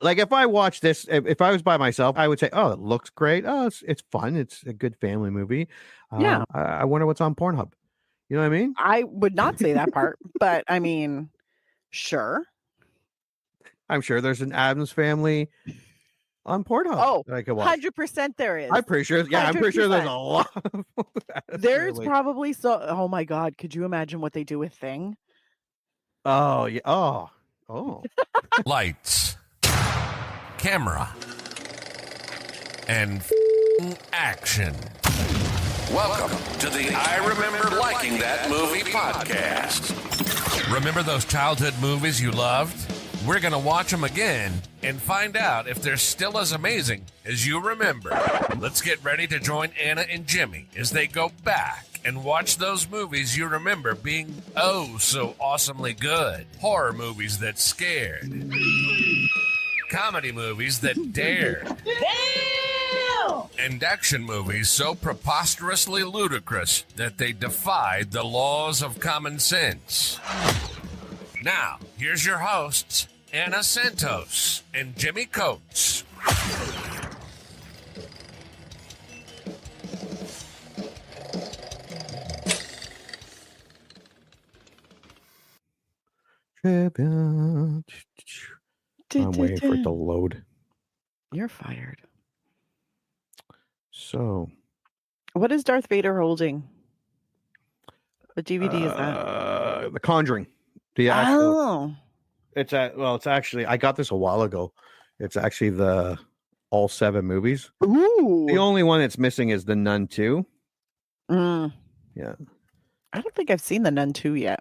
Like if I watch this, if I was by myself, I would say, "Oh, it looks great. Oh, it's fun. It's a good family movie." Yeah. I wonder what's on Pornhub. You know what I mean? I would not say that part, but I mean, sure. I'm sure there's an Addams Family on Pornhub Oh, that I could watch. 100% there is. I'm pretty sure. Yeah, I'm pretty sure there's a 100%. lot of Addams There's Family. probably oh my God, could you imagine what they do with Thing? Oh yeah. Oh. Lights, camera, and action. Welcome to the I Remember Liking That Movie podcast. Remember those childhood movies you loved? We're going to watch them again and find out if they're still as amazing as you remember. Let's get ready to join Anna and Jimmy as they go back and watch those movies you remember being oh so awesomely good. Horror movies that scared. Comedy movies that dared. Damn! And action movies so preposterously ludicrous that they defied the laws of common sense. Now, here's your hosts, Anna Santos and Jimmy Coates. I'm waiting for it to load. You're fired. So, what is Darth Vader holding? What DVD is that? The Conjuring. The actual. Oh, It's actually I got this a while ago. It's actually all 7 movies. ooh. The only one that's missing is The Nun 2. Mm. Yeah. I don't think I've seen The Nun 2 yet.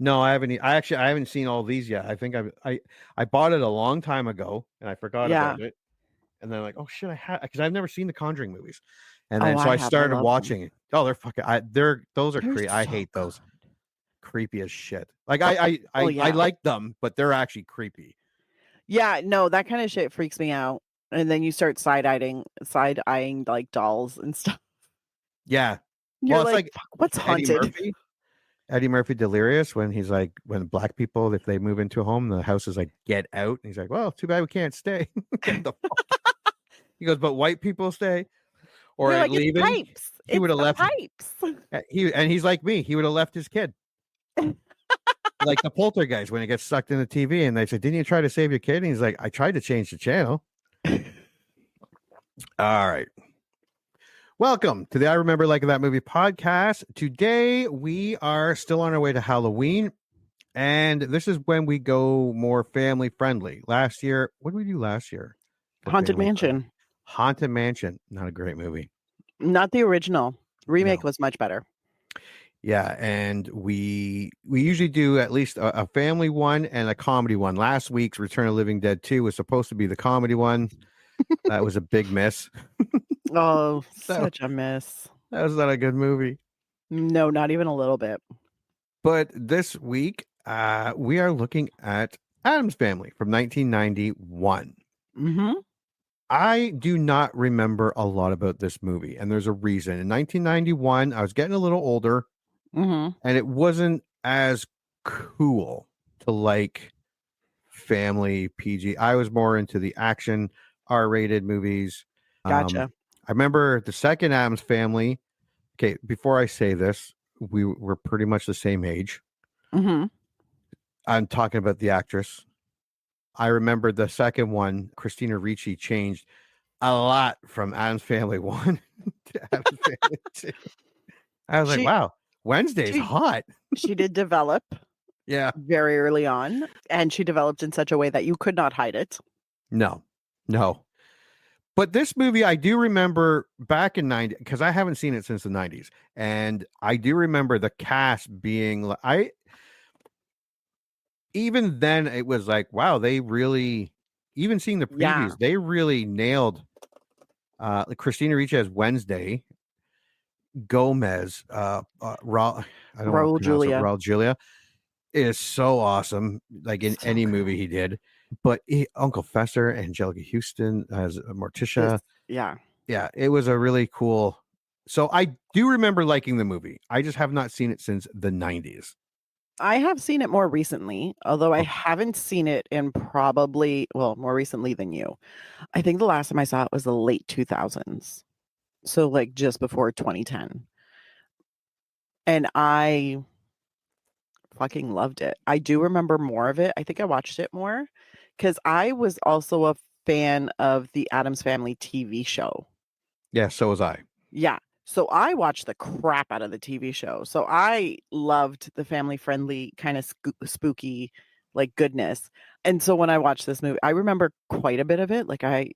No, I haven't. I haven't seen all these yet. I think I bought it a long time ago and I forgot about it. And then like, oh shit, because I've never seen the Conjuring movies. And then so I started watching it. Oh, they're fucking. Those are creepy. I hate those. Creepy as shit. Like I like them, but they're actually creepy. Yeah, no, that kind of shit freaks me out. And then you start side eyeing like dolls and stuff. Yeah. You're like, fuck, what's haunted? Eddie Murphy Delirious, when he's like, when black people, if they move into a home, the house is like, get out. And he's like, well, too bad we can't stay. Get the fuck. He goes, but white people stay. Or like, leaving. Pipes. He would have left pipes. He's like me. He would have left his kid. Like the Poltergeist when he gets sucked in the TV and they say, didn't you try to save your kid? And he's like, I tried to change the channel. All right. Welcome to the I Remember Liking That Movie podcast. Today we are still on our way to Halloween, and this is when we go more family friendly. Last year, what did we do last year? Haunted Mansion. Haunted Mansion, not a great movie. Not the original. Remake was much better. Yeah, and we usually do at least a family one and a comedy one. Last week's Return of the Living Dead 2 was supposed to be the comedy one. That was a big miss. Oh, such a miss. That was not a good movie. No, not even a little bit. But this week, we are looking at Addams Family from 1991. Mm-hmm. I do not remember a lot about this movie, and there's a reason. In 1991, I was getting a little older, and it wasn't as cool to like family PG. I was more into the action, R-rated movies. Gotcha. I remember the second Addams Family. Okay, before I say this, we were pretty much the same age. Mm-hmm. I'm talking about the actress. I remember the second one, Christina Ricci, changed a lot from Addams Family 1 to Addams Family 2. I was like, wow, Wednesday's hot. She did develop. Yeah. Very early on. And she developed in such a way that you could not hide it. No. But this movie, I do remember back in 90, because I haven't seen it since the 90s. And I do remember the cast being, even then it was like, wow, they really, even seeing the previews, they really nailed Christina Ricci as Wednesday, Gomez, Raul Julia is so awesome, like in any movie he did. But Uncle Fester, Angelica Houston as Morticia. Yeah, it was a really cool. So I do remember liking the movie. I just have not seen it since the 90s. I have seen it more recently, although I haven't seen it in probably, well, more recently than you. I think the last time I saw it was the late 2000s. So like just before 2010. And I fucking loved it. I do remember more of it. I think I watched it more because I was also a fan of the Addams Family TV show. Yeah, so was I. Yeah. So I watched the crap out of the TV show. So I loved the family friendly kind of spooky like goodness. And so when I watched this movie, I remember quite a bit of it. Like I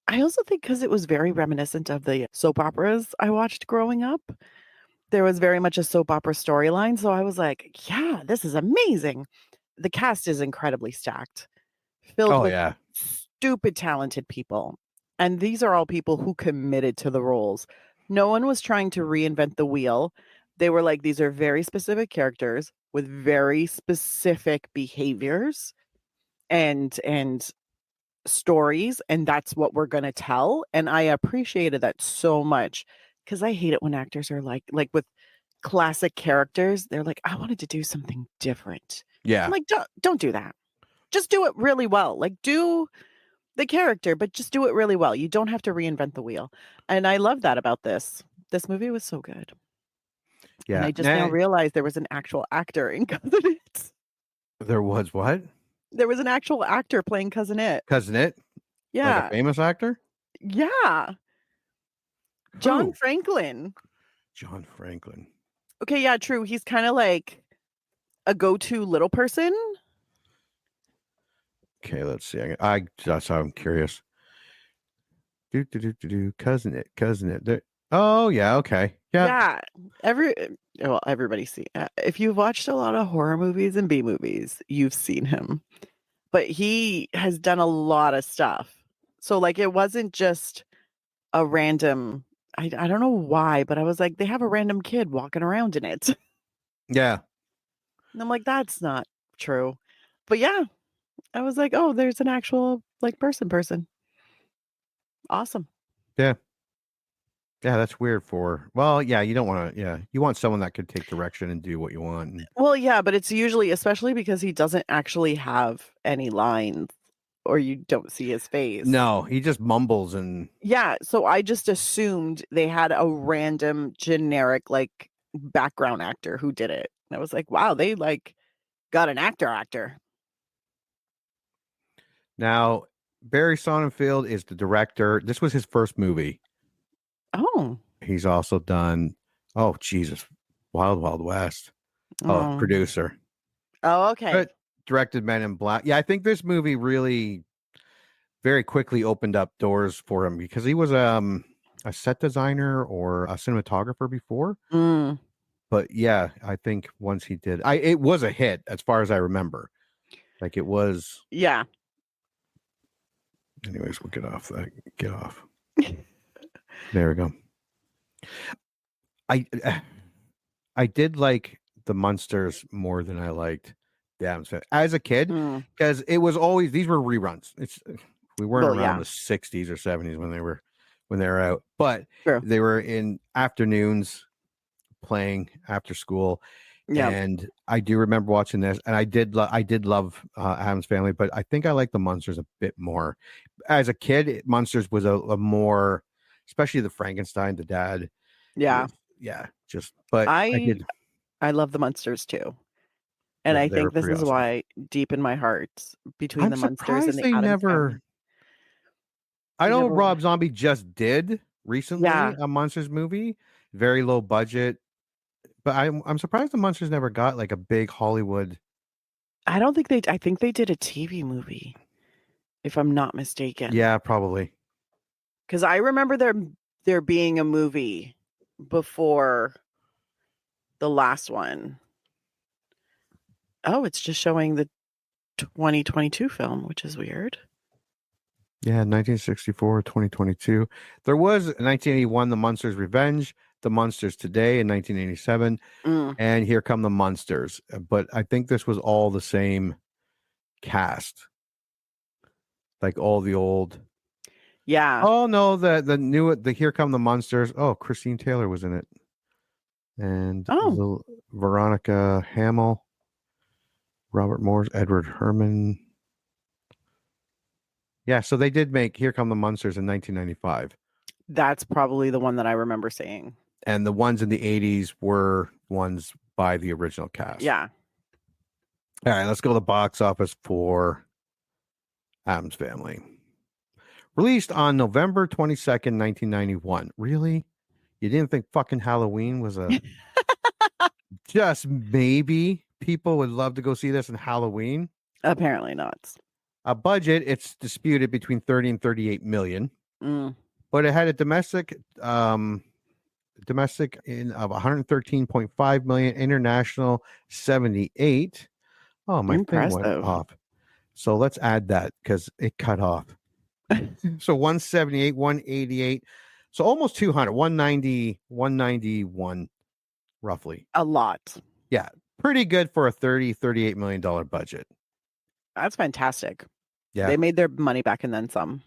also think because it was very reminiscent of the soap operas I watched growing up. There was very much a soap opera storyline. So I was like, yeah, this is amazing. The cast is incredibly stacked, filled with stupid talented people. And these are all people who committed to the roles. No one was trying to reinvent the wheel. They were like, these are very specific characters with very specific behaviors and stories, and that's what we're going to tell. And I appreciated that so much because I hate it when actors are like with classic characters, they're like, I wanted to do something different. Yeah. I'm like, don't do that. Just do it really well. Like do the character, but just do it really well. You don't have to reinvent the wheel. And I love that about this. This movie was so good. Yeah. And I just now realized there was an actual actor in Cousin It. There was what? There was an actual actor playing Cousin It. Cousin It? Yeah. Like a famous actor? Yeah. John Franklin. John Franklin. Okay, yeah, true. He's kind of like a go-to little person. Okay, let's see. That's how I'm curious. Cousin It. Oh yeah, okay, yeah. Everybody see. If you've watched a lot of horror movies and B movies, you've seen him. But he has done a lot of stuff. So like, it wasn't just a random. I don't know why, but I was like, they have a random kid walking around in it. Yeah. And I'm like, that's not true. But yeah, I was like, oh, there's an actual like person. Awesome. Yeah. Yeah, that's weird you don't want to, you want someone that could take direction and do what you want. Well, yeah, but it's usually, especially because he doesn't actually have any lines or you don't see his face. No, he just mumbles and. Yeah, so I just assumed they had a random generic like background actor who did it. And I was like, wow, they like got an actor. Now, Barry Sonnenfeld is the director. This was his first movie. Oh. He's also done, Jesus, Wild Wild West. Oh, producer. Oh, okay. But directed Men in Black. Yeah, I think this movie really very quickly opened up doors for him because he was a set designer or a cinematographer before. But yeah, I think once he did, it was a hit as far as I remember. Like it was. Yeah. Anyways, we'll get off that. Get off. There we go. I did like the Munsters more than I liked the Addams Family as a kid because it was always these were reruns. We weren't around the 60s or 70s when they were out, but they were in afternoons playing after school. Yeah. And I do remember watching this, and I did love Addams Family, but I think I like the Munsters a bit more. As a kid, Munsters was a more, especially the Frankenstein, the dad. Yeah. But I love the Munsters too. And I think this is why deep in my heart between the Munsters and the Addams Family. I know Rob Zombie just did recently a Munsters movie, very low budget. But I'm surprised the Munsters never got like a big Hollywood. I think they did a TV movie, if I'm not mistaken. Yeah, probably. Because I remember there being a movie before the last one. Oh, it's just showing the 2022 film, which is weird. Yeah, 1964, 2022. There was 1981, The Munsters Revenge, The Munsters Today in 1987, and Here Come the Munsters. But I think this was all the same cast, like all the old. Yeah. Oh no, the new Here Come the Munsters. Oh, Christine Taylor was in it. and Veronica Hamill, Robert Morse, Edward Herman. Yeah, so they did make Here Come the Munsters in 1995. That's probably the one that I remember seeing. And the ones in the 80s were ones by the original cast. Yeah. All right, let's go to the box office for Addams Family. Released on November 22nd, 1991. Really? You didn't think fucking Halloween was a... Just maybe people would love to go see this in Halloween? Apparently not. A budget, it's disputed between 30 and 38 million. But it had a domestic in of 113.5 million, international 78. Oh, my thing went off. So let's add that because it cut off. So 178, 188. So almost 200, 190, 191 roughly. A lot. Yeah. Pretty good for a $38 million budget. That's fantastic. Yeah. They made their money back and then some.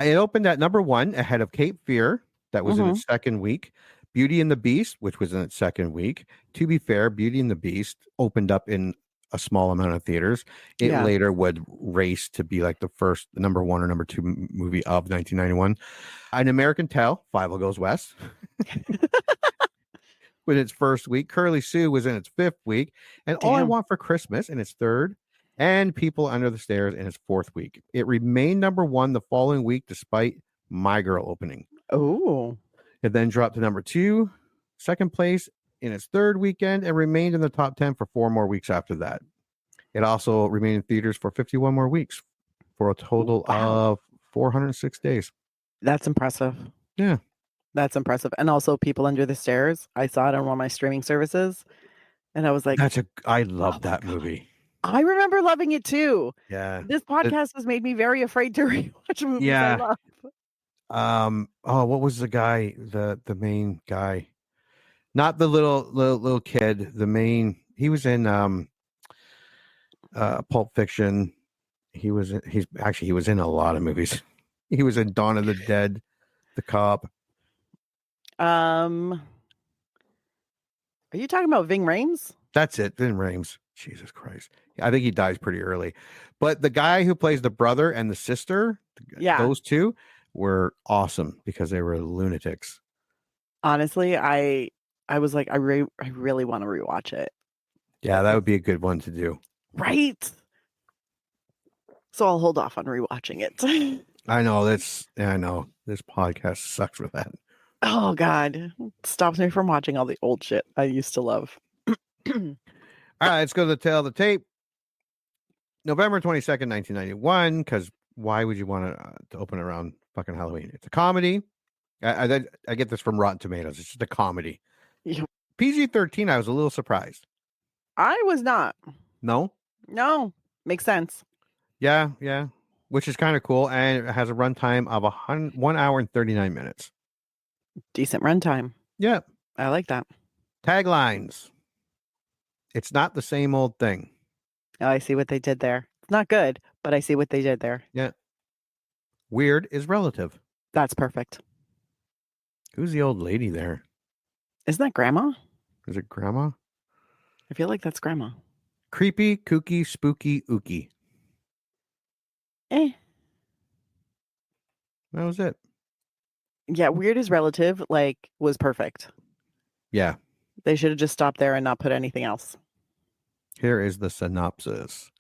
It opened at number 1 ahead of Cape Fear. That was in its second week. Beauty and the Beast, which was in its second week. To be fair, Beauty and the Beast opened up in a small amount of theaters. It later would race to be like the number 1 or number 2 movie of 1991. An American Tale, Five Goes West. With its first week. Curly Sue was in its 5th week. And All I Want for Christmas in its 3rd. And People Under the Stairs in its 4th week. It remained number 1 the following week despite My Girl opening. Oh. It then dropped to number 2, second place in its 3rd weekend, and remained in the top 10 for 4 more weeks after that. It also remained in theaters for 51 more weeks for a total of 406 days. That's impressive. Yeah. That's impressive. And also People Under the Stairs. I saw it on one of my streaming services and I was like, I love that movie. I remember loving it too. Yeah. This podcast has made me very afraid to rewatch movies I love. What was the guy, the main guy? Not the little kid, the main, he was in Pulp Fiction. He was in a lot of movies. He was in Dawn of the Dead, The Cop. Are you talking about Ving Rhames? That's it, Ving Rhames. Jesus Christ. I think he dies pretty early. But the guy who plays the brother and the sister, those two were awesome because they were lunatics. Honestly, I was like, I really want to rewatch it. Yeah, that would be a good one to do. Right? So I'll hold off on rewatching it. I know. This podcast sucks for that. Oh, God. It stops me from watching all the old shit I used to love. All right, let's go to the tail of the tape. November 22nd, 1991, because why would you want to open around fucking Halloween? It's a comedy. I get this from Rotten Tomatoes. It's just a comedy. Yep. PG-13, I was a little surprised. I was not. No? No. Makes sense. Yeah. Which is kind of cool. And it has a runtime of 1 hour and 39 minutes. Decent runtime. Yeah. I like that. Taglines. It's not the same old thing. Oh, I see what they did there. It's not good, but I see what they did there. Yeah. Weird is relative. That's perfect. Who's the old lady there? Isn't that Grandma? Is it Grandma? I feel like that's Grandma. Creepy, kooky, spooky, ooky. That was it. Yeah, weird is relative, was perfect. Yeah. They should have just stopped there and not put anything else. Here is the synopsis.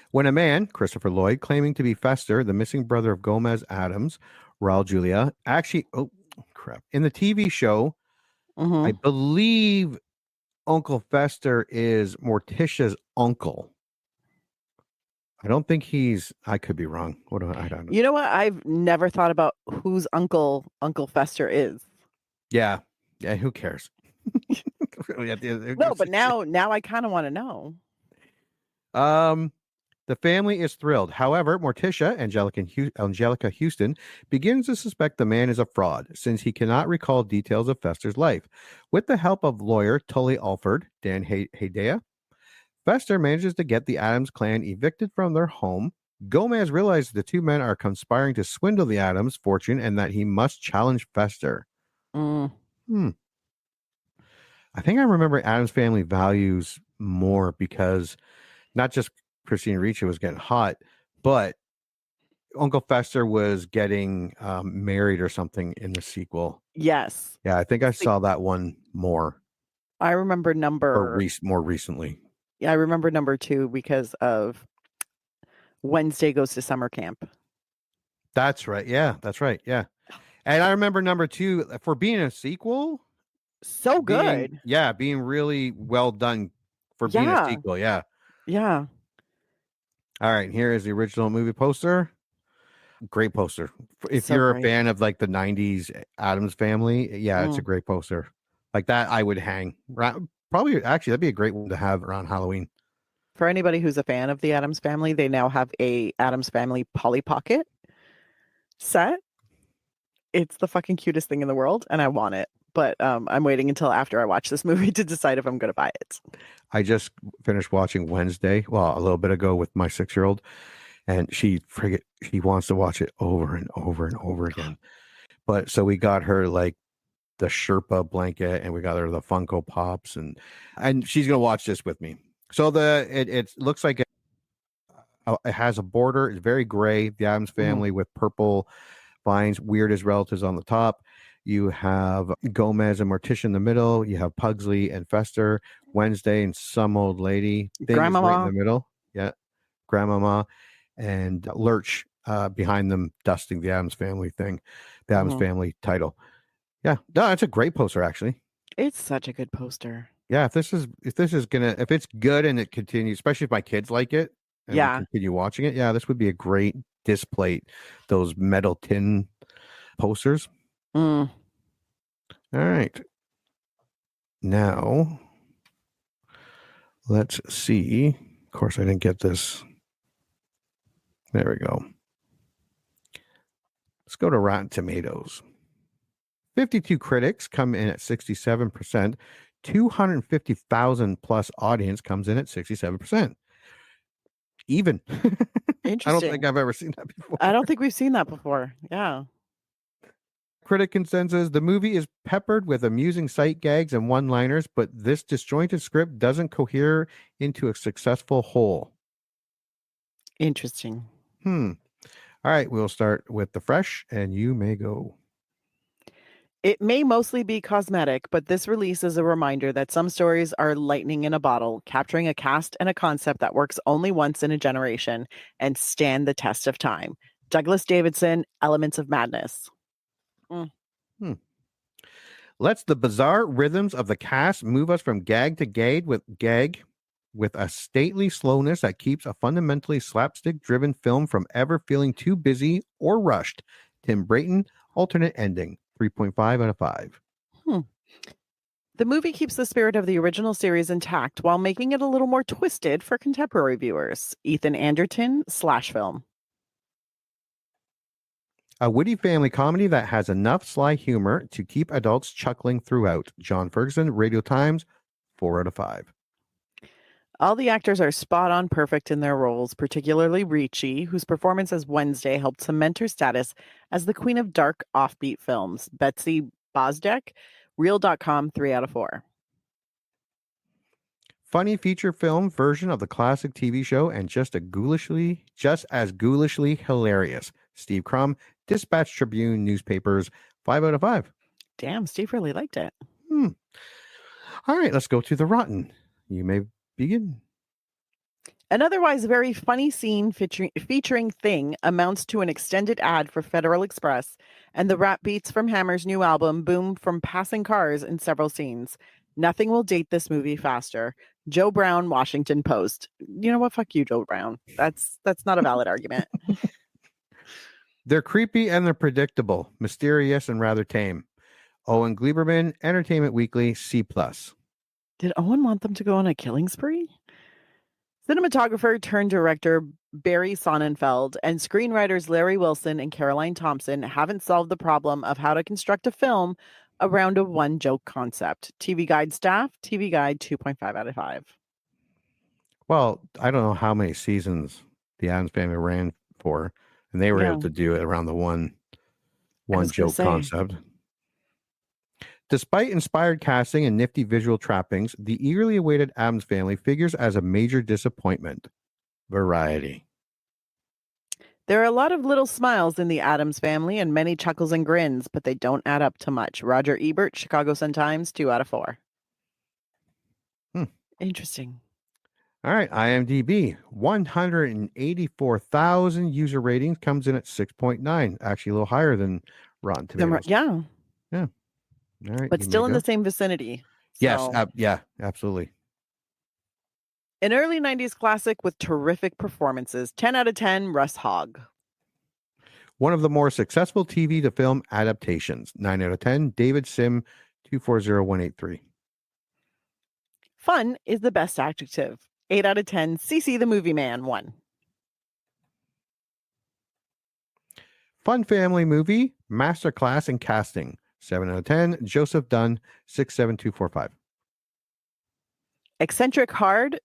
When a man, Christopher Lloyd, claiming to be Fester, the missing brother of Gomez Addams, Raul Julia, in the TV show, I believe Uncle Fester is Morticia's uncle. I don't think I could be wrong. I don't know. You know what? I've never thought about whose Uncle Fester is. Yeah. Who cares? No, but now I kind of want to know. The family is thrilled. However, Morticia, Angelica Houston, begins to suspect the man is a fraud since he cannot recall details of Fester's life. With the help of lawyer Tully Alford, Dan Hedaya, Fester manages to get the Addams clan evicted from their home. Gomez realizes the two men are conspiring to swindle the Addams' fortune and that he must challenge Fester. I think I remember Addams Family Values more because not just Christina Ricci was getting hot, but Uncle Fester was getting married or something in the sequel. Yes. Yeah, I think I saw that one more. I remember more recently. Yeah, I remember number 2 because of Wednesday Goes to Summer Camp. That's right. Yeah, that's right. Yeah. And I remember number 2 for being a sequel. So good. Being really well done for being a sequel. Yeah. Yeah. All right. Here is the original movie poster. Great poster. If So you're great. a fan of like the 90s Addams Family, it's a great poster. Like that, I would hang. Probably, actually, that'd be a great one to have around Halloween. For anybody who's a fan of the Addams Family, they now have a Addams Family Polly Pocket set. It's the fucking cutest thing in the world, and I want it. But I'm waiting until after I watch this movie to decide if I'm going to buy it. I just finished watching Wednesday, a little bit ago with my 6-year-old, and she wants to watch it over and over and over again. But so we got her like the Sherpa blanket, and we got her the Funko Pops, and she's gonna watch this with me. So it looks like it has a border. It's very gray. The Addams Family with purple vines, weird as relatives on the top. You have Gomez and Morticia in the middle. You have Pugsley and Fester, Wednesday and some old lady. Grandmama right in the middle. Yeah, Grandmama and Lurch behind them, dusting the Addams Family thing, the Addams Family title. Yeah, no, it's a great poster actually. It's such a good poster. Yeah, if it's good and it continues, especially if my kids like it and we continue watching it, this would be a great display. Those metal tin posters. All right. Now, let's see. Of course, I didn't get this. There we go. Let's go to Rotten Tomatoes. 52 critics come in at 67%. 250,000 plus audience comes in at 67%. Even. Interesting. I don't think I've ever seen that before. I don't think we've seen that before. Yeah. Critic consensus: the movie is peppered with amusing sight gags and one-liners, but this disjointed script doesn't cohere into a successful whole. Interesting. All right, we'll start with the fresh, and you may go. It may mostly be cosmetic, but this release is a reminder that some stories are lightning in a bottle, capturing a cast and a concept that works only once in a generation and stand the test of time. Douglas Davidson, Elements of Madness. Let's the bizarre rhythms of the cast move us from gag to gag with a stately slowness that keeps a fundamentally slapstick-driven film from ever feeling too busy or rushed. Tim Burton, alternate ending, 3.5 out of 5. The movie keeps the spirit of the original series intact while making it a little more twisted for contemporary viewers. Ethan Anderton, slash film. A witty family comedy that has enough sly humor to keep adults chuckling throughout. John Ferguson, Radio Times, 4 out of 5. All the actors are spot on perfect in their roles, particularly Ricci, whose performance as Wednesday helped cement her status as the queen of dark, offbeat films. Betsy Bozdek, Real.com, 3 out of 4. Funny feature film version of the classic TV show and just as ghoulishly hilarious. Steve Crum, Dispatch Tribune Newspapers, 5 out of 5. Damn, Steve really liked it. All right, let's go to the Rotten. You may begin. An otherwise very funny scene featuring Thing amounts to an extended ad for Federal Express, and the rap beats from Hammer's new album boom from passing cars in several scenes. Nothing will date this movie faster. Joe Brown, Washington Post. You know what? Fuck you, Joe Brown. That's not a valid argument. They're creepy and they're predictable, mysterious and rather tame. Owen Gleiberman, Entertainment Weekly, C+. Did Owen want them to go on a killing spree? Cinematographer turned director Barry Sonnenfeld and screenwriters Larry Wilson and Caroline Thompson haven't solved the problem of how to construct a film around a one-joke concept. TV Guide staff, TV Guide, 2.5 out of 5. Well, I don't know how many seasons the Addams Family ran for, and they were able to do it around the one joke concept. Despite inspired casting and nifty visual trappings, the eagerly awaited Addams Family figures as a major disappointment. Variety. There are a lot of little smiles in the Addams Family and many chuckles and grins, but they don't add up to much. Roger Ebert, Chicago Sun-Times, 2 out of 4. Interesting. All right, IMDb, 184,000 user ratings, comes in at 6.9, actually a little higher than Rotten Tomatoes. Yeah. All right, But still in the same vicinity. Yes, So. yeah, absolutely. An early 90s classic with terrific performances. 10 out of 10, Russ Hogg. One of the more successful TV to film adaptations. 9 out of 10, David Sim, 240183. Fun is the best adjective. 8 out of 10, CC the Movie Man, 1. Fun family movie, masterclass in casting. 7 out of 10, Joseph Dunn, 67245. Eccentric hard.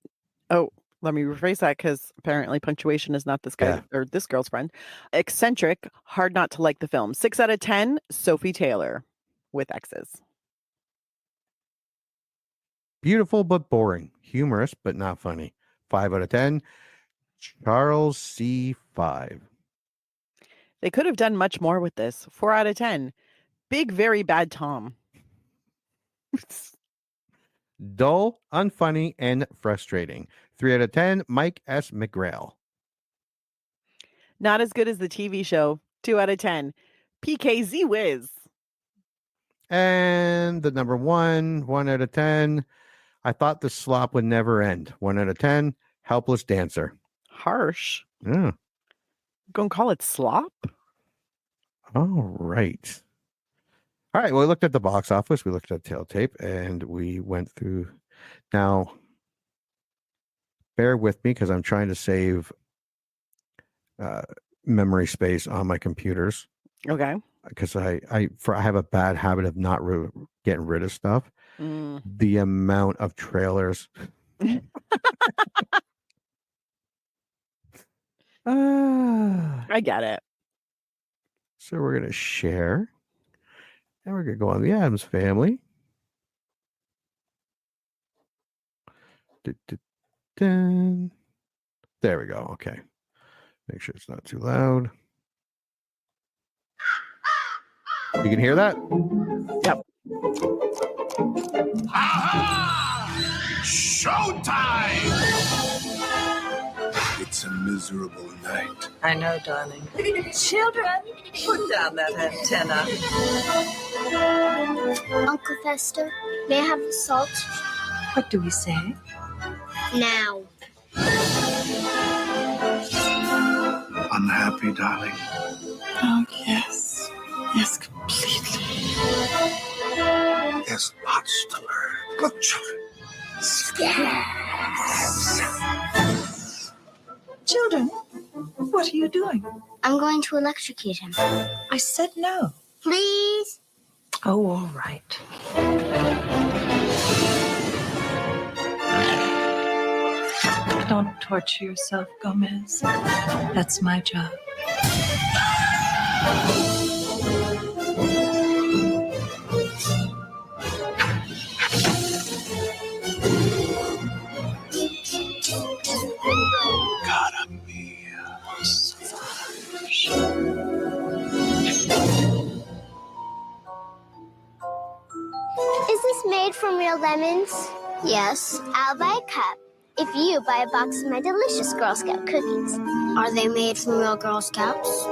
Oh, let me rephrase that because apparently punctuation is not this guy or this girl's friend. Eccentric, hard not to like the film. 6 out of 10, Sophie Taylor with X's. Beautiful but boring. Humorous but not funny. 5 out of 10, Charles C. 5. They could have done much more with this. 4 out of 10, Big Very Bad Tom. Dull, unfunny, and frustrating. 3 out of 10, Mike S. McGrail. Not as good as the TV show. 2 out of 10, PKZ Wiz. And the number 1 out of 10, I thought the slop would never end. 1 out of 10, Helpless Dancer. Harsh. Yeah. Gonna call it slop? All right. All right. Well, we looked at the box office. We looked at tail tape, and we went through. Now, bear with me because I'm trying to save memory space on my computers. Okay. Because I have a bad habit of not getting rid of stuff. The amount of trailers. I get it. So we're going to share. And we're going to go on the Addams Family. There we go. Okay. Make sure it's not too loud. You can hear that? Yep. Aha! Showtime! It's a miserable night. I know, darling. Children! Put down that antenna. Uncle Fester, may I have the salt? What do we say? Now. Unhappy, darling. Oh, yes. Yes, completely. There's lots to learn. Look, children. Children, what are you doing? I'm going to electrocute him. I said no. Please? Oh, all right. Don't torture yourself, Gomez. That's my job. Cara mia. Is this made from real lemons? Yes. I'll buy a cup if you buy a box of my delicious Girl Scout cookies. Are they made from real Girl Scouts?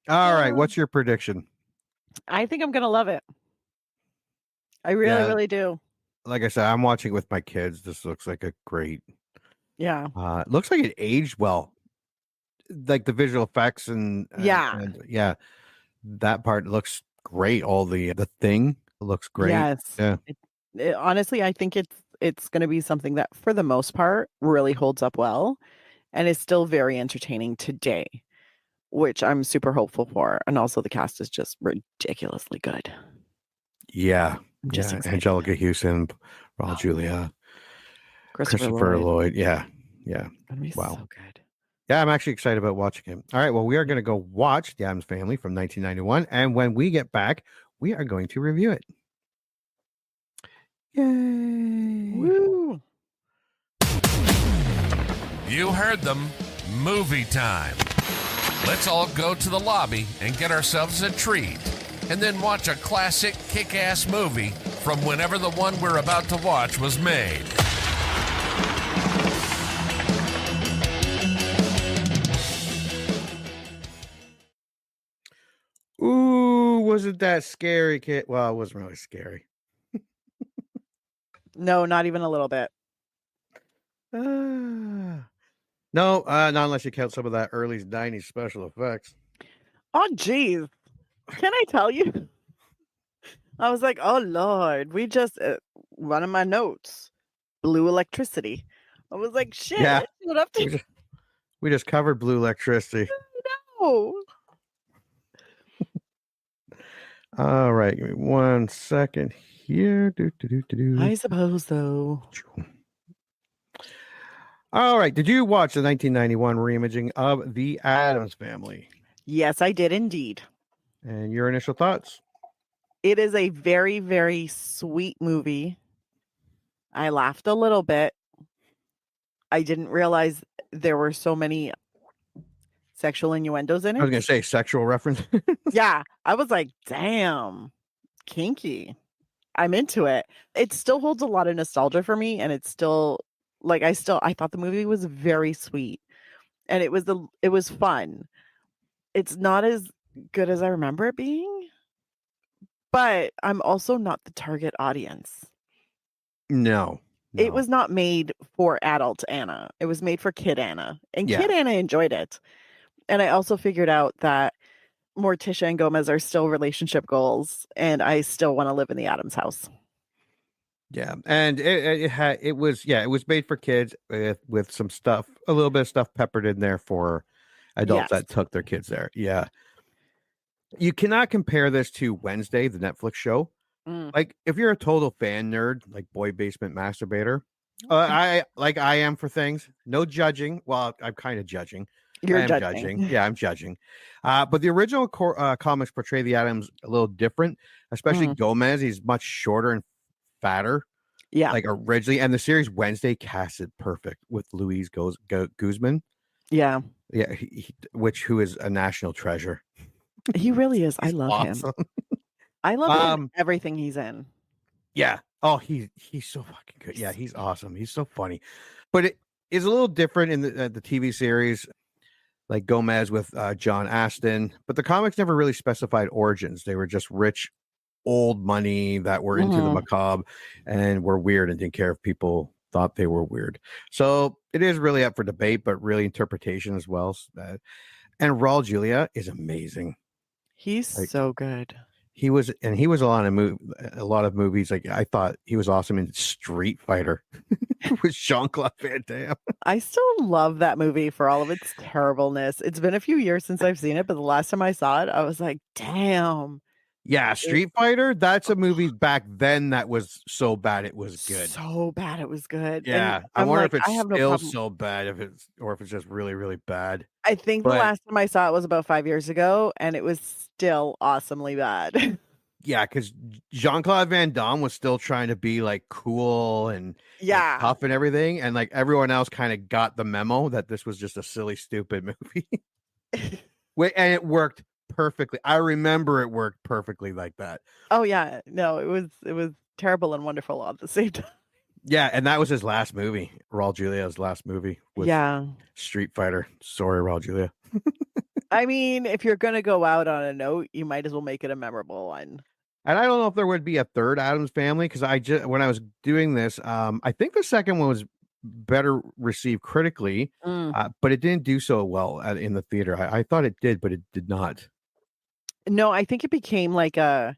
All right. What's your prediction? I think I'm going to love it. I really, really do. Like I said, I'm watching it with my kids. This looks like a great. Yeah. It looks like it aged well. Like the visual effects and that part looks great. All the thing looks great. Yes. Yeah. Honestly, I think it's going to be something that for the most part really holds up well and is still very entertaining today, which I'm super hopeful for. And also the cast is just ridiculously good. Yeah. I'm just excited. Angelica Houston, Raul Julia, Christopher Lloyd. Yeah. That'd be Wow. so good. Yeah, I'm actually excited about watching it. All right, well, we are going to go watch The Addams Family from 1991, and when we get back, we are going to review it. Yay! Woo! You heard them. Movie time. Let's all go to the lobby and get ourselves a treat, and then watch a classic kick-ass movie from whenever the one we're about to watch was made. Ooh, wasn't that scary, kid? Well, it wasn't really scary. No, not even a little bit. No, not unless you count some of that early 90s special effects. Oh, geez. Can I tell you? I was like, oh, Lord, we just, one of my notes, blue electricity. I was like, shit. Yeah. What up to We just covered blue electricity. no. All right, give me 1 second here. I suppose so. All right, did you watch the 1991 reimaging of The Addams Family? Yes, I did indeed. And your initial thoughts? It is a very, very sweet movie. I laughed a little bit. I didn't realize there were so many sexual innuendos in I was it. going to say sexual reference. Yeah, I was like, damn, kinky. I'm into it. It still holds a lot of nostalgia for me, and it's still like I thought the movie was very sweet, and it was fun. It's not as good as I remember it being, but I'm also not the target audience. No. It was not made for adult Anna. It was made for kid Anna, and kid Anna enjoyed it. And I also figured out that Morticia and Gomez are still relationship goals, and I still want to live in the Addams house. Yeah, and it was made for kids with some stuff, a little bit of stuff peppered in there for adults that took their kids there. Yeah, you cannot compare this to Wednesday, the Netflix show. Like, if you're a total fan nerd, like Boy Basement Masturbator, I am for things. No judging. Well, I'm kind of judging. You're judging. Yeah, I'm judging. But the original comics portray the Addams a little different, especially Gomez. He's much shorter and fatter. Yeah. Like originally. And the series Wednesday casted perfect with Louise Guzman. Yeah. Yeah. Who is a national treasure. He really is. I love him. I love him, everything he's in. Yeah. Oh, he's so fucking good. Yeah, he's awesome. He's so funny. But it is a little different in the TV series, like Gomez with John Aston. But the comics never really specified origins. They were just rich, old money that were into the macabre and were weird and didn't care if people thought they were weird. So it is really up for debate, but really interpretation as well. And Raul Julia is amazing. He's so good. He was a lot of movies. Like, I thought he was awesome in Street Fighter with Jean-Claude Van Damme. I still love that movie for all of its terribleness. It's been a few years since I've seen it, but the last time I saw it, I was like, damn. Yeah, Street Fighter, that's a movie back then that was so bad it was good. So bad it was good. Yeah, And I wonder if it's no still so bad, if it's just really, really bad. I think the last time I saw it was about 5 years ago, and it was still awesomely bad. Yeah, because Jean-Claude Van Damme was still trying to be like cool and tough and everything, and like everyone else kind of got the memo that this was just a silly, stupid movie. And it worked perfectly. I remember it worked perfectly like that. Oh yeah, no, it was terrible and wonderful all at the same time. Yeah, and that was his last movie. Raul Julia's last movie was Street Fighter. Sorry, Raul Julia. I mean, if you're gonna go out on a note, you might as well make it a memorable one. And I don't know if there would be a third Addams Family, because when I was doing this, I think the second one was better received critically, but it didn't do so well in the theater. I thought it did, but it did not. No, I think it became like a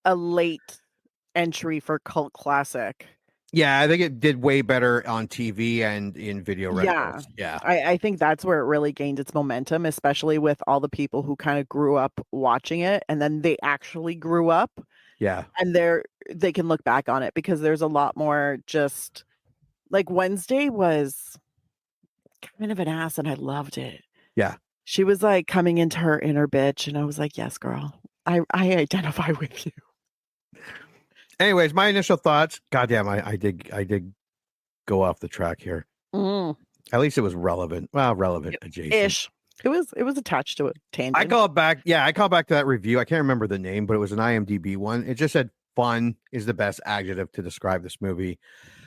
late entry for cult classic. Yeah, I think it did way better on TV and in video rentals. Yeah. I think that's where it really gained its momentum, especially with all the people who kind of grew up watching it, and then they actually grew up. Yeah. And they can look back on it, because there's a lot more just like Wednesday was kind of an ass, and I loved it. Yeah. She was like coming into her inner bitch, and I was like, yes, girl, I identify with you. Anyways, my initial thoughts. Goddamn, I did go off the track here. At least it was relevant. Well, relevant adjacent. Ish. It was attached to a tangent. I call back to that review. I can't remember the name, but it was an IMDb one. It just said fun is the best adjective to describe this movie.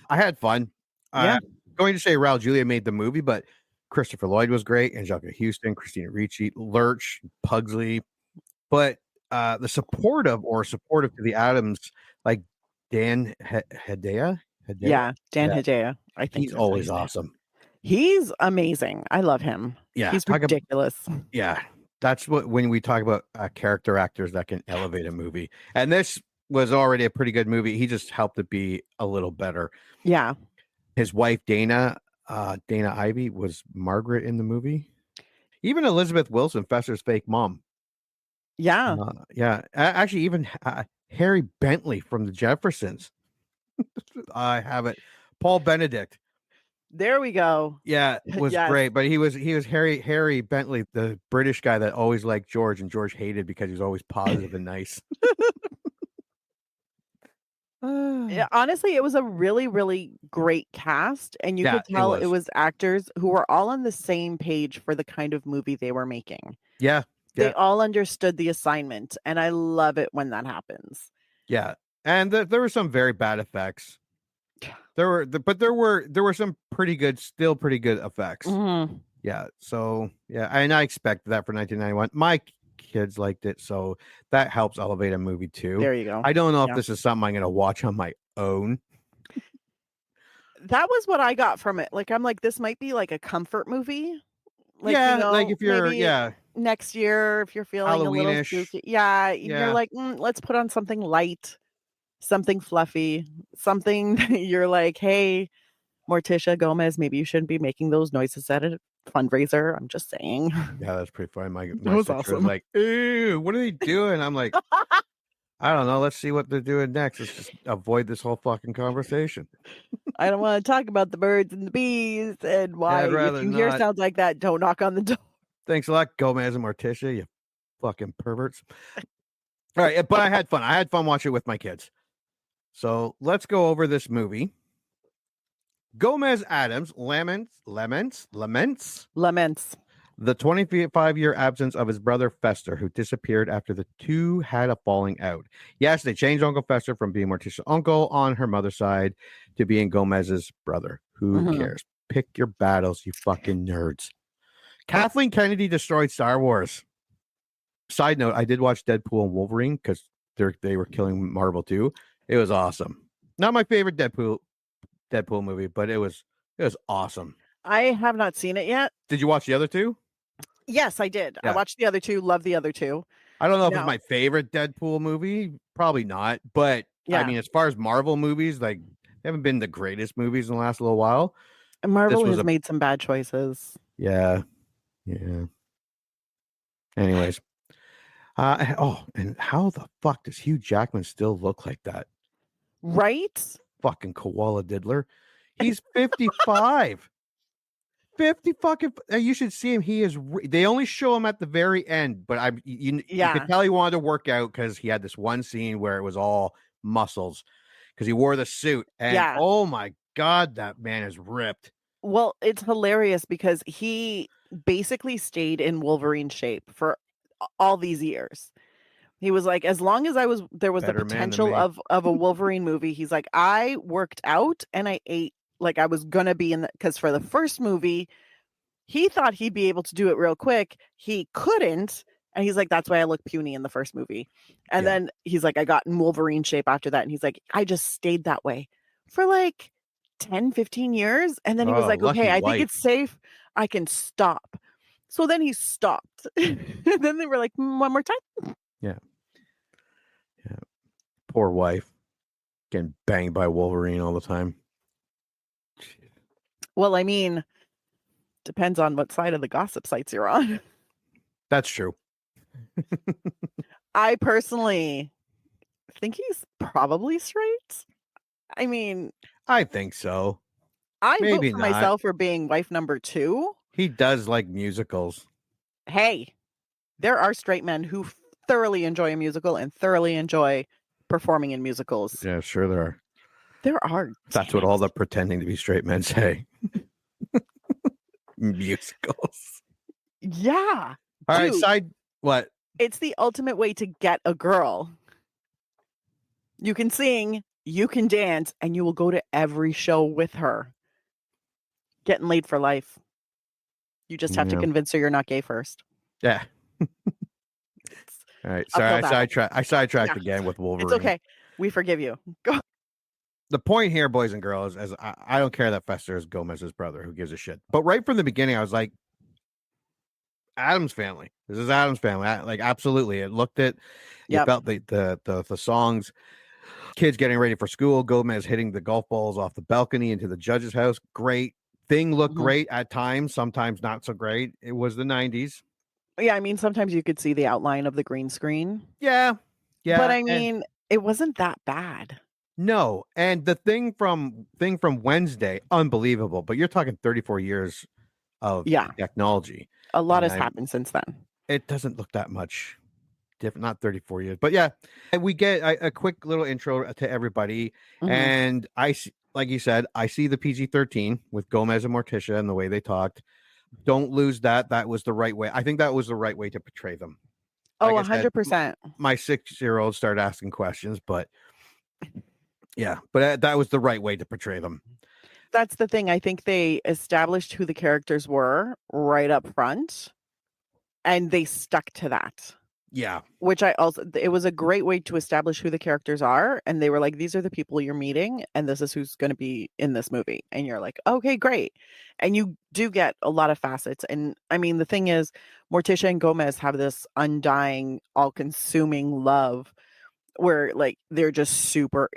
I had fun. Yeah. Going to say Raul Julia made the movie, but Christopher Lloyd was great, Angelica Houston, Christina Ricci, Lurch, Pugsley. But the supportive to the Addams, like Dan Hedaya. Yeah, Dan Hedaya. I think he's always awesome. He's amazing. I love him. Yeah, he's ridiculous. That's when we talk about character actors that can elevate a movie. And this was already a pretty good movie. He just helped it be a little better. Yeah. His wife Dana Ivey was Margaret in the movie. Even Elizabeth Wilson, Fester's fake mom. Yeah. Actually, even Harry Bentley from the Jeffersons. I have it. Paul Benedict. There we go. Yeah, was great. But he was Harry Bentley, the British guy that always liked George, and George hated because he was always positive and nice. Yeah, honestly, it was a really, really great cast, and you could tell it was actors who were all on the same page for the kind of movie they were making. Yeah. They all understood the assignment, and I love it when that happens. Yeah, and there were some very bad effects. There were some pretty good effects. Mm-hmm. Yeah, so and I expected that for 1991. My kids liked it, so that helps elevate a movie too. There you go. I don't know if this is something I'm going to watch on my own. That was what I got from it. Like, I'm like, this might be like a comfort movie. Like, like if you're next year, if you're feeling a little spooky, you're like, let's put on something light. Something fluffy, something that you're like, hey, Morticia Gomez, maybe you shouldn't be making those noises at a fundraiser. I'm just saying. Yeah, that's pretty funny. My was awesome. Was like, ew, what are they doing? I'm like, I don't know. Let's see what they're doing next. Let's just avoid this whole fucking conversation. I don't want to talk about the birds and the bees and why. If you hear sounds like that, don't knock on the door. Thanks a lot, Gomez and Morticia, you fucking perverts. All right, but I had fun. I had fun watching it with my kids. So let's go over this movie. Gomez Addams laments the 25-year absence of his brother Fester, who disappeared after the two had a falling out. Yes, they changed Uncle Fester from being Morticia's uncle on her mother's side to being Gomez's brother. Who cares? Pick your battles, you fucking nerds. Kathleen Kennedy destroyed Star Wars. Side note, I did watch Deadpool and Wolverine because they were killing Marvel too. It was awesome. Not my favorite Deadpool movie, but it was awesome. I have not seen it yet. Did you watch the other two? Yes, I did. Yeah. I watched the other two. Love the other two. I don't know if it's my favorite Deadpool movie. Probably not. But I mean, as far as Marvel movies, like they haven't been the greatest movies in the last little while. And Marvel has made some bad choices. Yeah. Anyways. And how the fuck does Hugh Jackman still look like that? Right? Fucking koala diddler. He's 55. 50 fucking. You should see him. He is. They only show him at the very end, but you could tell he wanted to work out because he had this one scene where it was all muscles because he wore the suit. And oh my God, that man is ripped. Well, it's hilarious because he basically stayed in Wolverine shape for all these years. He was like, as long as there was the potential of a Wolverine movie, he's like, I worked out and I ate like I was gonna be in because for the first movie, he thought he'd be able to do it real quick. He couldn't. And he's like, that's why I look puny in the first movie. And then he's like, I got in Wolverine shape after that. And he's like, I just stayed that way for like 10, 15 years. And then he was like, okay, I think it's safe. I can stop. So then he stopped. And then they were like, one more time. Yeah. Poor wife getting banged by Wolverine all the time. Well, I mean, depends on what side of the gossip sites you're on. That's true. I personally think he's probably straight. I mean, I think so. I vote Maybe for not. myself for being wife number 2. He does like musicals. Hey, there are straight men who thoroughly enjoy a musical and thoroughly enjoy performing in musicals. Yeah, sure there are. There are. That's what all the pretending to be straight men say. Musicals. Yeah. All right, Dude, what? it's the ultimate way to get a girl. You can sing, you can dance, and you will go to every show with her. Getting laid for life. You just have to convince her you're not gay first. Yeah. All right. Sorry, I sidetracked again with Wolverine. It's okay. We forgive you. Go. The point here, boys and girls, is I don't care that Fester is Gomez's brother. Who gives a shit? But right from the beginning, I was like, Addams Family. This is Addams Family. Like, absolutely. It looked at. You felt the songs. Kids getting ready for school. Gomez hitting the golf balls off the balcony into the judge's house. Great. Thing looked great at times. Sometimes not so great. It was the 90s. Yeah, I mean, sometimes you could see the outline of the green screen. Yeah. But I mean, it wasn't that bad. No, and the thing from Wednesday, unbelievable. But you're talking 34 years of technology. A lot has happened since then. It doesn't look that much different. Not 34 years, but yeah, and we get a quick little intro to everybody. And I, like you said, I see the PG-13 with Gomez and Morticia and the way they talked. Don't lose that. That was the right way. I think that was the right way to portray them. Like 100%. My 6-year-old started asking questions, but yeah, but that was the right way to portray them. That's the thing. I think they established who the characters were right up front, and they stuck to that. Yeah. Which it was a great way to establish who the characters are. And they were like, these are the people you're meeting, and this is who's going to be in this movie. And you're like, okay, great. And you do get a lot of facets. And I mean, the thing is, Morticia and Gomez have this undying, all-consuming love where like they're just super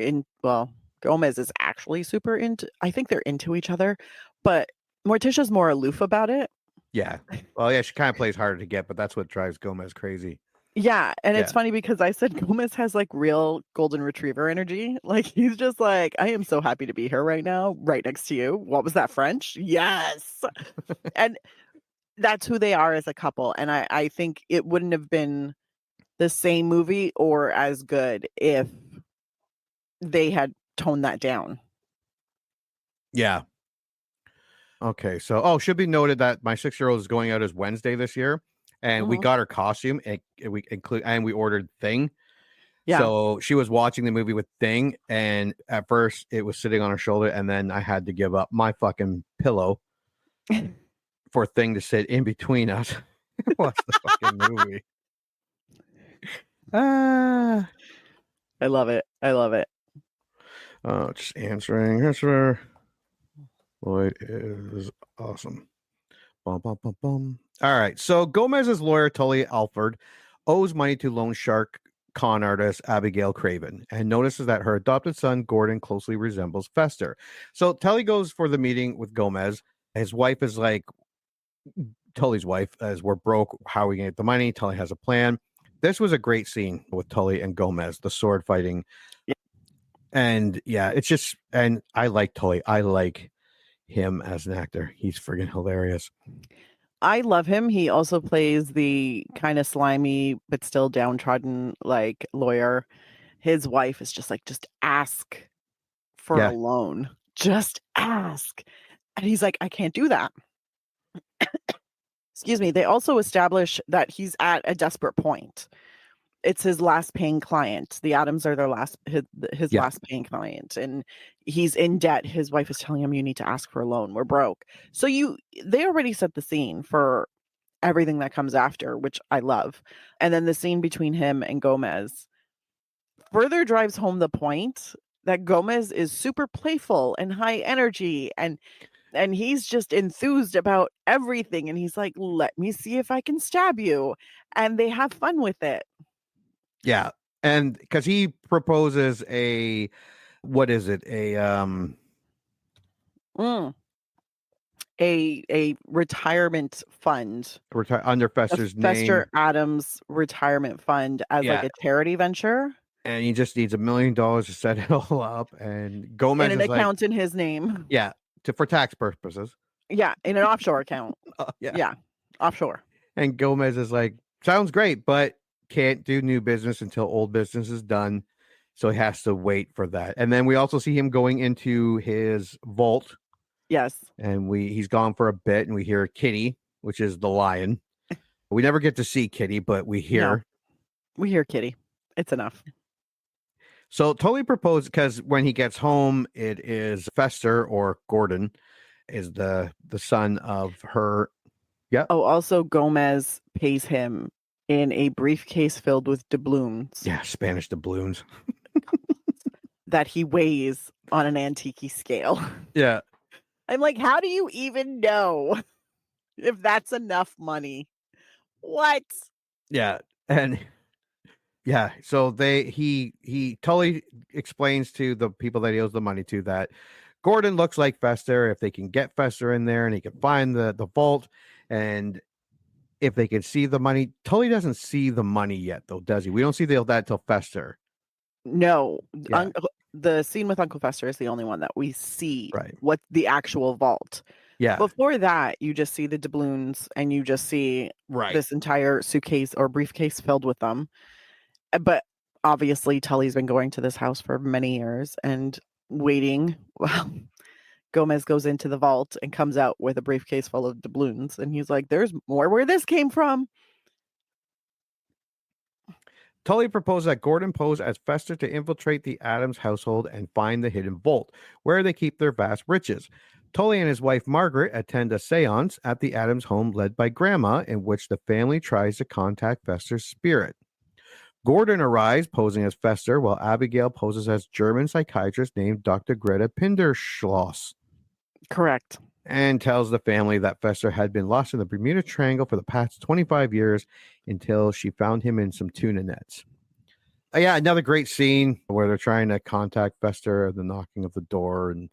Gomez is actually super into, I think they're into each other, but Morticia's more aloof about it. Yeah. Well, yeah, she kind of plays harder to get, but that's what drives Gomez crazy. Yeah. And it's funny because I said Gomez has like real golden retriever energy. Like he's just like, I am so happy to be here right now, right next to you. What was that, French? Yes. And that's who they are as a couple. And I think it wouldn't have been the same movie or as good if they had toned that down. Yeah. Okay. So, should be noted that my 6-year-old is going out as Wednesday this year, and we got her costume, and we ordered Thing. Yeah. So she was watching the movie with Thing, and at first it was sitting on her shoulder, and then I had to give up my fucking pillow for Thing to sit in between us. Watch the fucking movie. I love it. I love it. Just answering. Answer. Lloyd is awesome. Bum, bum, bum, bum. All right. So Gomez's lawyer, Tully Alford, owes money to loan shark con artist Abigail Craven and notices that her adopted son, Gordon, closely resembles Fester. So Tully goes for the meeting with Gomez. His wife is like, Tully's wife, as we're broke, how are we going to get the money? Tully has a plan. This was a great scene with Tully and Gomez, the sword fighting. Yeah. And yeah, it's just, and I like Tully. I like him as an actor. He's friggin' hilarious. I love him. He also plays the kind of slimy but still downtrodden like lawyer. His wife is just like, just ask for a loan. Just ask. And he's like, I can't do that. Excuse me. They also establish that he's at a desperate point. It's his last paying client. The Addams are their last paying client, and he's in debt. His wife is telling him, "You need to ask for a loan. We're broke." So they already set the scene for everything that comes after, which I love. And then the scene between him and Gomez further drives home the point that Gomez is super playful and high energy, and he's just enthused about everything. And he's like, "Let me see if I can stab you," and they have fun with it. Yeah, and because he proposes a retirement fund under Fester's name, Fester Addams retirement fund as like a charity venture, and he just needs $1 million to set it all up. And Gomez and an account in his name. Yeah, for tax purposes. Yeah, in an offshore account. Yeah, offshore. And Gomez is like, sounds great, but can't do new business until old business is done. So he has to wait for that. And then we also see him going into his vault. Yes. And he's gone for a bit, and we hear Kitty, which is the lion. We never get to see Kitty, but we hear. No. We hear Kitty. It's enough. So Tully proposes, because when he gets home, it is Fester, or Gordon, is the son of her. Yeah. Oh, also Gomez pays him in a briefcase filled with doubloons. Yeah, Spanish doubloons. That he weighs on an antique scale. Yeah. I'm like, how do you even know if that's enough money? What? Yeah. And yeah, so Tully explains to the people that he owes the money to that Gordon looks like Fester. If they can get Fester in there and he can find the vault, and if they can see the money. Tully doesn't see the money yet, though, does he? We don't see that till Fester. No. Yeah. The scene with Uncle Fester is the only one that we see. Right. What the actual vault. Yeah. Before that, you just see the doubloons, and you just see this entire suitcase or briefcase filled with them. But obviously, Tully's been going to this house for many years and waiting. Well, Gomez goes into the vault and comes out with a briefcase full of doubloons. And he's like, there's more where this came from. Tully proposed that Gordon pose as Fester to infiltrate the Addams household and find the hidden vault, where they keep their vast riches. Tully and his wife Margaret attend a seance at the Addams home led by Grandma, in which the family tries to contact Fester's spirit. Gordon arrives posing as Fester, while Abigail poses as German psychiatrist named Dr. Greta Pinderschloss. Correct. And tells the family that Fester had been lost in the Bermuda Triangle for the past 25 years until she found him in some tuna nets. Yeah, another great scene where they're trying to contact Fester, the knocking of the door, and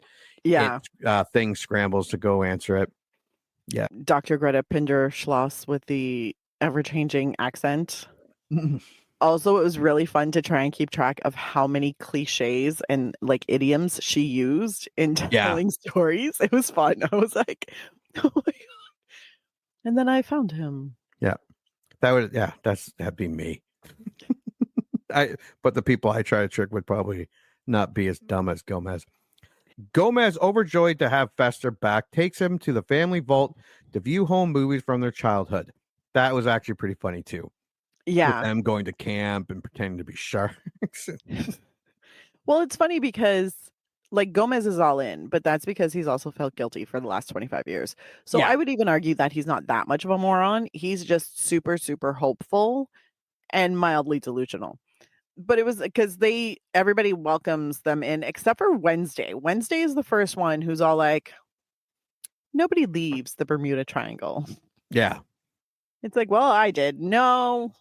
thing scrambles to go answer it. Yeah. Dr. Greta Pinderschloss with the ever-changing accent. Also, it was really fun to try and keep track of how many cliches and like idioms she used in telling stories. It was fun. I was like, oh my God. And then I found him. Yeah. That'd be me. But the people I try to trick would probably not be as dumb as Gomez. Gomez, overjoyed to have Fester back, takes him to the family vault to view home movies from their childhood. That was actually pretty funny too. Yeah. With them going to camp and pretending to be sharks. Well, it's funny because like Gomez is all in, but that's because he's also felt guilty for the last 25 years. So I would even argue that he's not that much of a moron. He's just super, super hopeful and mildly delusional. But it was because everybody welcomes them in except for Wednesday. Wednesday is the first one who's all like, nobody leaves the Bermuda Triangle. Yeah. It's like, well, I did. No.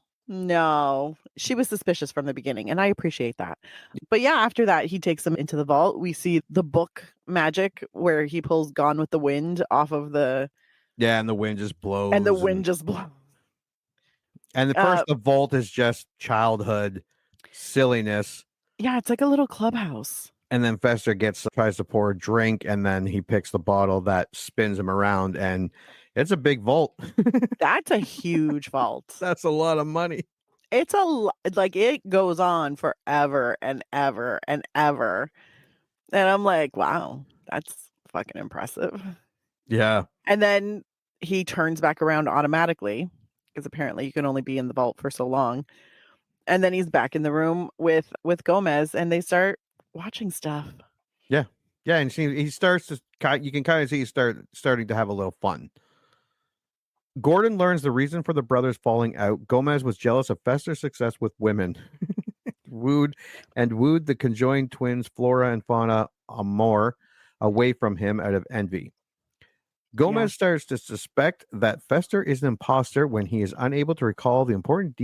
She was suspicious from the beginning, and I appreciate that. But yeah, after that, he takes them into the vault. We see the book magic where he pulls Gone with the Wind off of the... Yeah, and the wind just blows. And the wind just blows. And the vault is just childhood silliness. Yeah, it's like a little clubhouse. And then Fester tries to pour a drink, and then he picks the bottle that spins him around, and it's a big vault. That's a huge vault. That's a lot of money. It's it goes on forever and ever and ever. And I'm like, wow, that's fucking impressive. Yeah. And then he turns back around automatically because apparently you can only be in the vault for so long. And then he's back in the room with Gomez, and they start watching stuff. Yeah. Yeah. And he starts to, you can kind of see he's starting to have a little fun. Gordon learns the reason for the brothers falling out. Gomez was jealous of Fester's success with women. wooed the conjoined twins Flora and Fauna Amor away from him out of envy. Gomez starts to suspect that Fester is an imposter when he is unable to recall the important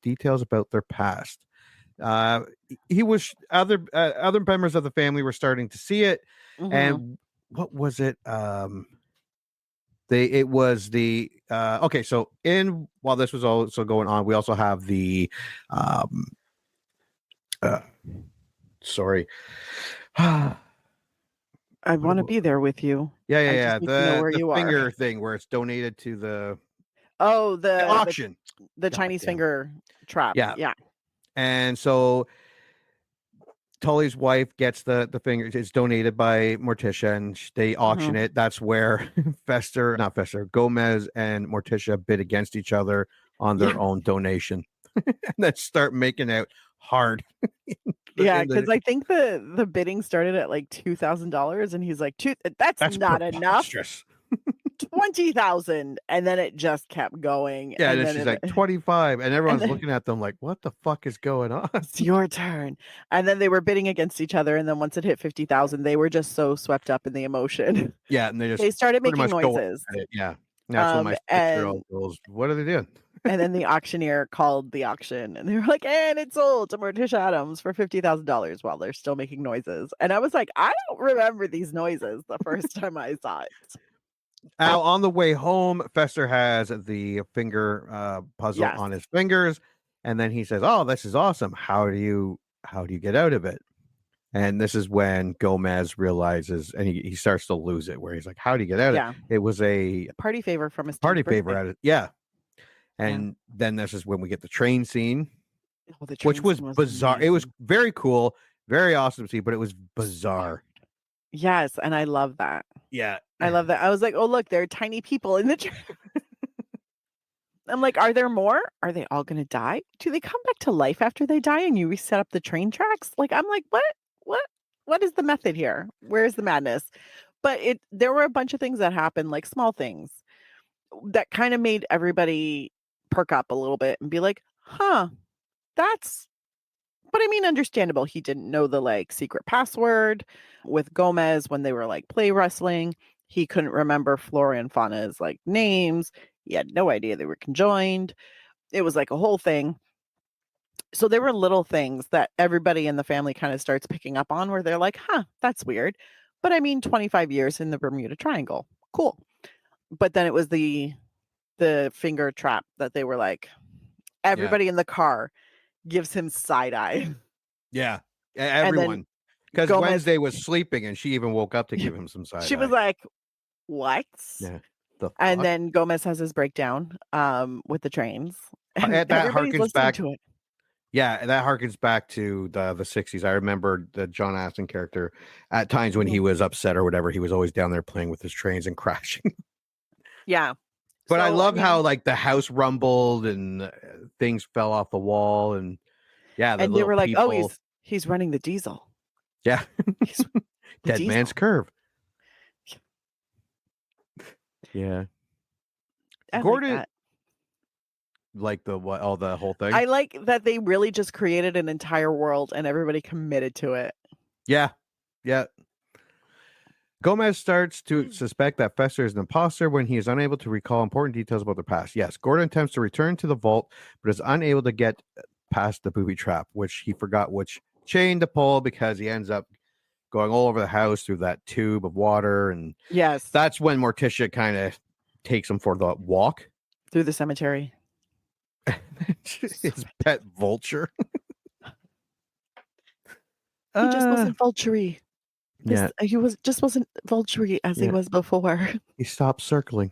details about their past. Other members of the family were starting to see it. Mm-hmm. And what was it? While this was also going on, we also have the I want to be there with you. Yeah, I yeah, just yeah. need to know where The you are. finger thing where it's donated to the Oh, the auction. the God Chinese damn. finger trap. Yeah. Yeah. And so Tully's wife gets the finger. It's donated by Morticia, and they auction it. That's where Gomez and Morticia bid against each other on their own donation, and then start making out hard. Yeah, because I think the bidding started at like $2,000, and he's like, that's not enough. 20,000, and then it just kept going. Yeah, and then she's like 25, and everyone's then, looking at them like, "What the fuck is going on?" It's your turn. And then they were bidding against each other, and then once it hit 50,000, they were just so swept up in the emotion. Yeah, and they started making noises. Yeah, that's when my 6-year-old goes, "What are they doing?" And then the auctioneer called the auction, and they were like, "And it's sold to Morticia Addams for $50,000," while they're still making noises. And I was like, I don't remember these noises the first time I saw it. Now, on the way home, Fester has the finger puzzle on his fingers, and then he says, "Oh, this is awesome. How do you get out of it?" And this is when Gomez realizes, and he starts to lose it, where he's like, "How do you get out of it?" It was a party favor from his party favor at it. Yeah. And then this is when we get the train scene, which was bizarre. Amazing. It was very cool, very awesome to see, but it was bizarre. Yes, and I love that. Yeah. I love that. I was like, oh, look, there are tiny people in the train. I'm like, are there more? Are they all going to die? Do they come back to life after they die and you reset up the train tracks? Like, I'm like, what is the method here? Where's the madness? But there were a bunch of things that happened, like small things that kind of made everybody perk up a little bit and be like, huh, but I mean, understandable. He didn't know the like secret password with Gomez when they were like play wrestling. He couldn't remember Flora and Fauna's like names. He had no idea they were conjoined. It was like a whole thing. So there were little things that everybody in the family kind of starts picking up on where they're like, huh, that's weird. But I mean, 25 years in the Bermuda Triangle. Cool. But then it was the finger trap that they were like, everybody in the car gives him side eye. Yeah. Everyone. Because Wednesday was sleeping and she even woke up to give him some side eye. She was like, what? Yeah. And then Gomez has his breakdown with the trains. And that harkens back to it. Yeah, that harkens back to the 60s. I remember the John Astin character at times when he was upset or whatever, he was always down there playing with his trains and crashing. Yeah. But I love how like the house rumbled and things fell off the wall and and they were like, oh, he's running the diesel. Yeah. Dead man's curve. Yeah. Gordon like the whole thing. I like that they really just created an entire world and everybody committed to it. Yeah. Yeah. Gomez starts to suspect that Fester is an imposter when he is unable to recall important details about their past. Yes, Gordon attempts to return to the vault, but is unable to get past the booby trap, which he forgot which chain to pull because he ends up going all over the house through that tube of water. And that's when Morticia kind of takes him for the walk through the cemetery. His pet vulture. He just wasn't vulture-y. Yeah. He wasn't vulture-y as he was before. He stopped circling.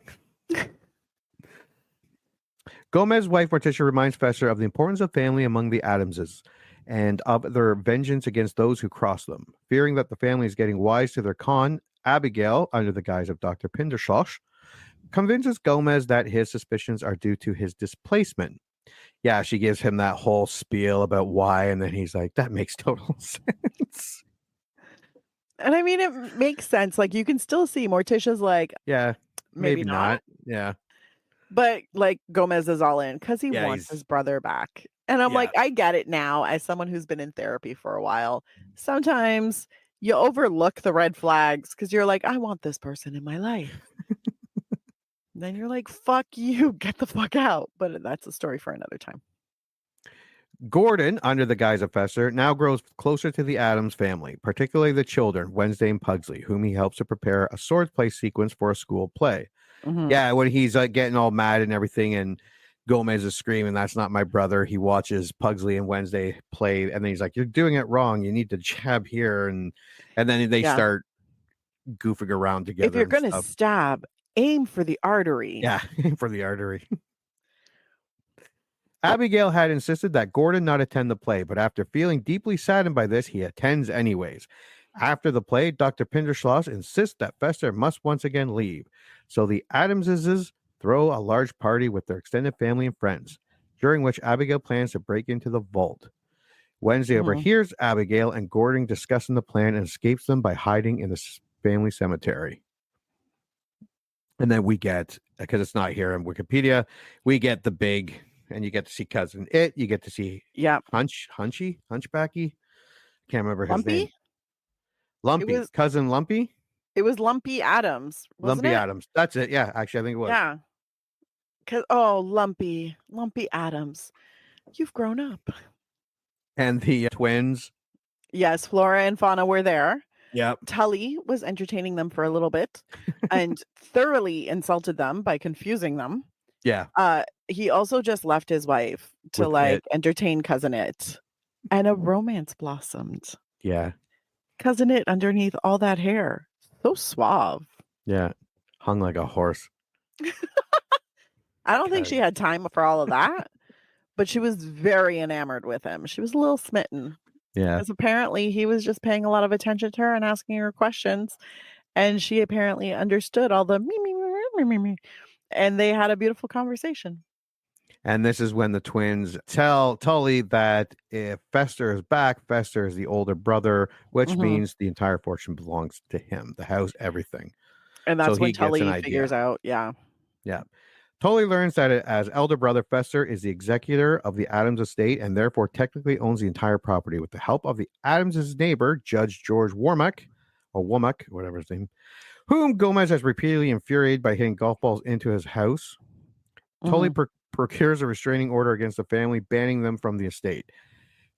Gomez's wife Morticia reminds Fester of the importance of family among the Addamses and of their vengeance against those who cross them. Fearing that the family is getting wise to their con, Abigail, under the guise of Dr. Pinderschloss, convinces Gomez that his suspicions are due to his displacement. Yeah, she gives him that whole spiel about why, and then he's like, that makes total sense. And I mean, it makes sense. Like, you can still see Morticia's like, yeah, maybe not. Yeah. But like Gomez is all in because he wants his brother back. And I'm like, I get it now as someone who's been in therapy for a while. Sometimes you overlook the red flags because you're like, I want this person in my life. Then you're like, fuck you, get the fuck out. But that's a story for another time. Gordon, under the guise of Fester, now grows closer to the Addams family, particularly the children, Wednesday and Pugsley, whom he helps to prepare a swordplay sequence for a school play. Mm-hmm. Yeah, when he's getting all mad and everything, and Gomez is screaming, that's not my brother. He watches Pugsley and Wednesday play, and then he's like, you're doing it wrong. You need to jab here. And then they start goofing around together. If you're going to stab, aim for the artery. Yeah, for the artery. Abigail had insisted that Gordon not attend the play, but after feeling deeply saddened by this, he attends anyways. After the play, Dr. Pinderschloss insists that Fester must once again leave. So the Addamses throw a large party with their extended family and friends, during which Abigail plans to break into the vault. Wednesday overhears Abigail and Gordon discussing the plan and escapes them by hiding in the family cemetery. And then we get, because it's not here in Wikipedia, we get the big, and you get to see Cousin It, you get to see Hunchbacky. Can't remember his name. Lumpy. Cousin Lumpy? It was Lumpy Addams. Lumpy Addams. That's it. Yeah, actually, I think it was. Yeah. Lumpy Addams. You've grown up. And the twins. Yes, Flora and Fauna were there. Yep. Tully was entertaining them for a little bit and thoroughly insulted them by confusing them. Yeah. He also just left his wife to entertain Cousin It, and a romance blossomed. Yeah. Cousin It underneath all that hair. So suave. Yeah. Hung like a horse. I don't think she had time for all of that, but she was very enamored with him. She was a little smitten. Yeah. Because apparently he was just paying a lot of attention to her and asking her questions. And she apparently understood all the me. And they had a beautiful conversation. And this is when the twins tell Tully that if Fester is back, Fester is the older brother, which means the entire fortune belongs to him, the house, everything. And that's when Tully figures out. Yeah. Yeah. Tully learns that as elder brother, Fester is the executor of the Addams estate and therefore technically owns the entire property. With the help of the Addams' neighbor, Judge George Womack, whatever his name, whom Gomez has repeatedly infuriated by hitting golf balls into his house, Tully procures a restraining order against the family, banning them from the estate.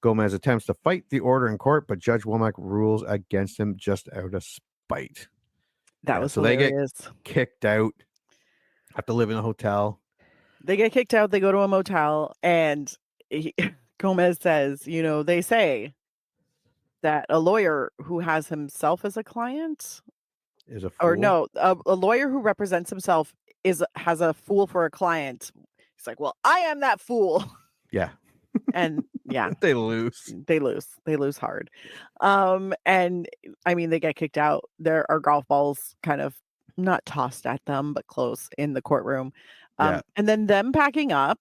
Gomez attempts to fight the order in court, but Judge Womack rules against him just out of spite. That was so hilarious. They get kicked out, have to live in a hotel. They get kicked out, they go to a motel, and Gomez says, they say that a lawyer who has himself as a client is a fool. Or no, a lawyer who represents himself has a fool for a client. He's like, well, I am that fool. Yeah. And yeah, they lose hard. And I mean, they get kicked out. There are golf balls kind of not tossed at them, but close in the courtroom. And then them packing up,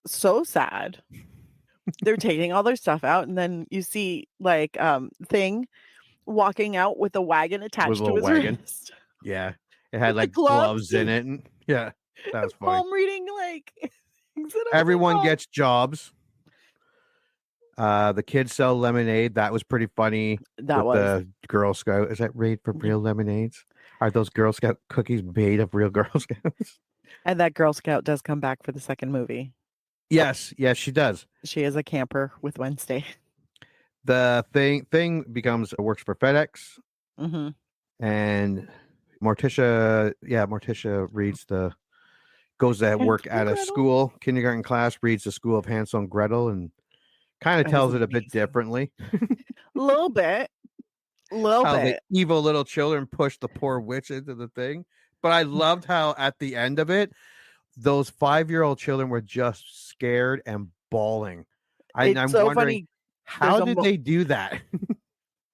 so sad. They're taking all their stuff out, and then you see Thing walking out with a wagon attached to his wrist. Yeah, it had like gloves in it, and yeah, that was funny. Home reading everyone gets jobs. The kids sell lemonade. That was pretty funny. The Girl Scout. Is that made from real lemonades? Are those Girl Scout cookies made of real Girl Scouts? And that Girl Scout does come back for the second movie. Yes, she does. She is a camper with Wednesday. The thing works for FedEx. And Morticia goes to work at a school, kindergarten class, reads the School of Hansel and Gretel, and kind of tells it a bit differently. A little bit. The evil little children push the poor witch into the thing. But I loved how at the end of it, those 5-year-old children were just scared and bawling. I'm so wondering, funny. How did they do that?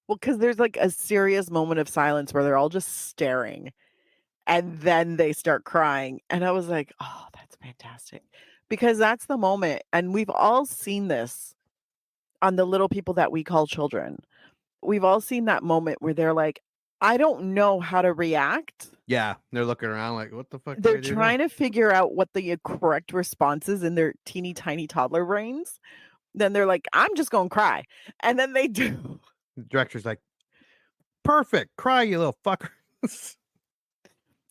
Well, because there's like a serious moment of silence where they're all just staring, and then they start crying. And I was like, oh, that's fantastic. Because that's the moment. And we've all seen this on the little people that we call children. We've all seen that moment where they're like, I don't know how to react. Yeah, they're looking around like, what the fuck? They're trying to figure out what the correct response is in their teeny tiny toddler brains. Then they're like, I'm just going to cry. And then they do. The director's like, perfect. Cry, you little fuckers.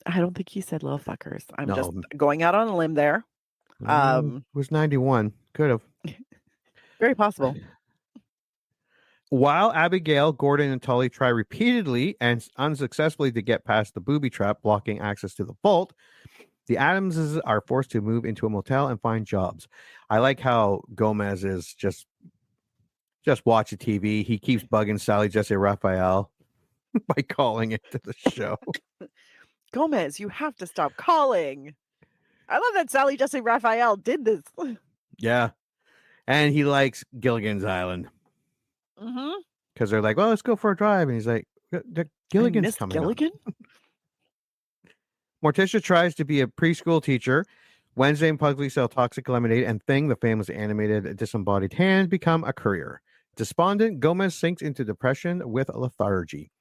I don't think he said little fuckers. I'm just going out on a limb there. It was 91. Could have. Very possible. While Abigail, Gordon, and Tully try repeatedly and unsuccessfully to get past the booby trap blocking access to the vault, the Addamses are forced to move into a motel and find jobs. I like how Gomez is just watching TV. He keeps bugging Sally Jesse Raphael. by calling into the show. Gomez, you have to stop calling. I love that Sally Jesse Raphael did this. Yeah. And he likes Gilligan's Island. Mm-hmm. Because they're like, well, let's go for a drive. And he's like, Gilligan's Miss coming Gilligan? on. Morticia tries to be a preschool teacher. Wednesday and Pugsley sell toxic lemonade, and Thing, the family's animated disembodied hand, become a courier. Despondent, Gomez sinks into depression with lethargy.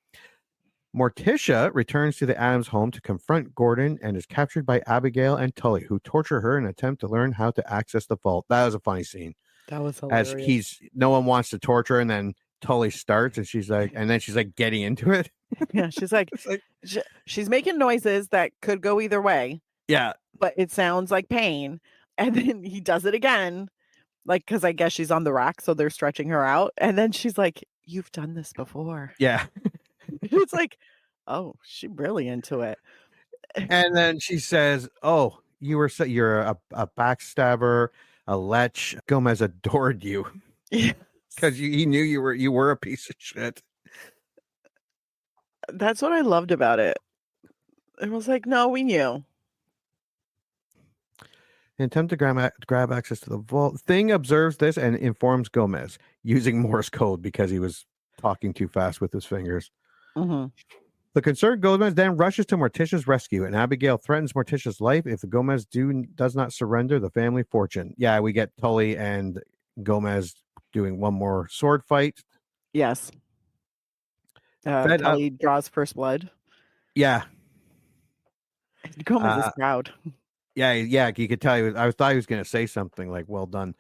Morticia returns to the Addams home to confront Gordon and is captured by Abigail and Tully, who torture her in an attempt to learn how to access the vault. That was a funny scene. That was hilarious. As no one wants to torture her, and then Tully starts, and she's like getting into it. Yeah, she's like, she's making noises that could go either way. Yeah. But it sounds like pain. And then he does it again, like, because I guess she's on the rack, so they're stretching her out. And then she's like, you've done this before. Yeah. It's like, oh, she's really into it. And then she says, oh, you're a backstabber, a lech. Gomez adored you. Yeah. Because he knew you were a piece of shit. That's what I loved about it. It was like, no, we knew. In attempt to grab access to the vault, Thing observes this and informs Gomez using Morse code because he was talking too fast with his fingers. Mm-hmm. The concerned Gomez then rushes to Morticia's rescue, and Abigail threatens Morticia's life if the Gomez does not surrender the family fortune. Yeah, we get Tully and Gomez doing one more sword fight. Yes. Tully draws first blood. Yeah. Gomez is proud. Yeah, you could tell I thought he was going to say something like, well done.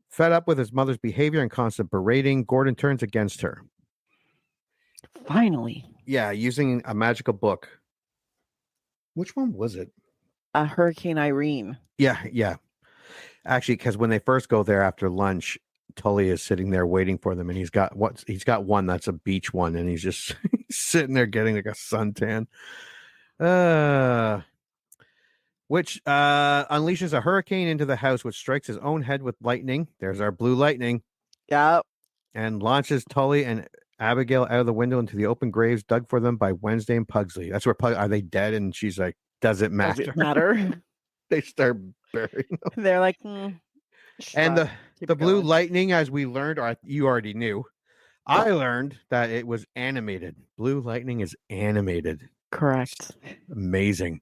Fed up with his mother's behavior and constant berating, Gordon turns against her. Finally. Yeah, using a magical book. Which one was it? Hurricane Irene. Yeah. Actually, because when they first go there after lunch, Tully is sitting there waiting for them, and he's got one that's a beach one, and he's just sitting there getting like a suntan. Which unleashes a hurricane into the house, which strikes his own head with lightning. There's our blue lightning. Yep. And launches Tully and Abigail out of the window into the open graves dug for them by Wednesday and Pugsley. That's where are they dead? And she's like, does it matter? Does it matter? They start burying them. They're like, and the blue lightning, as we learned, or you already knew, I learned that it was animated. Blue lightning is animated. Correct. Amazing.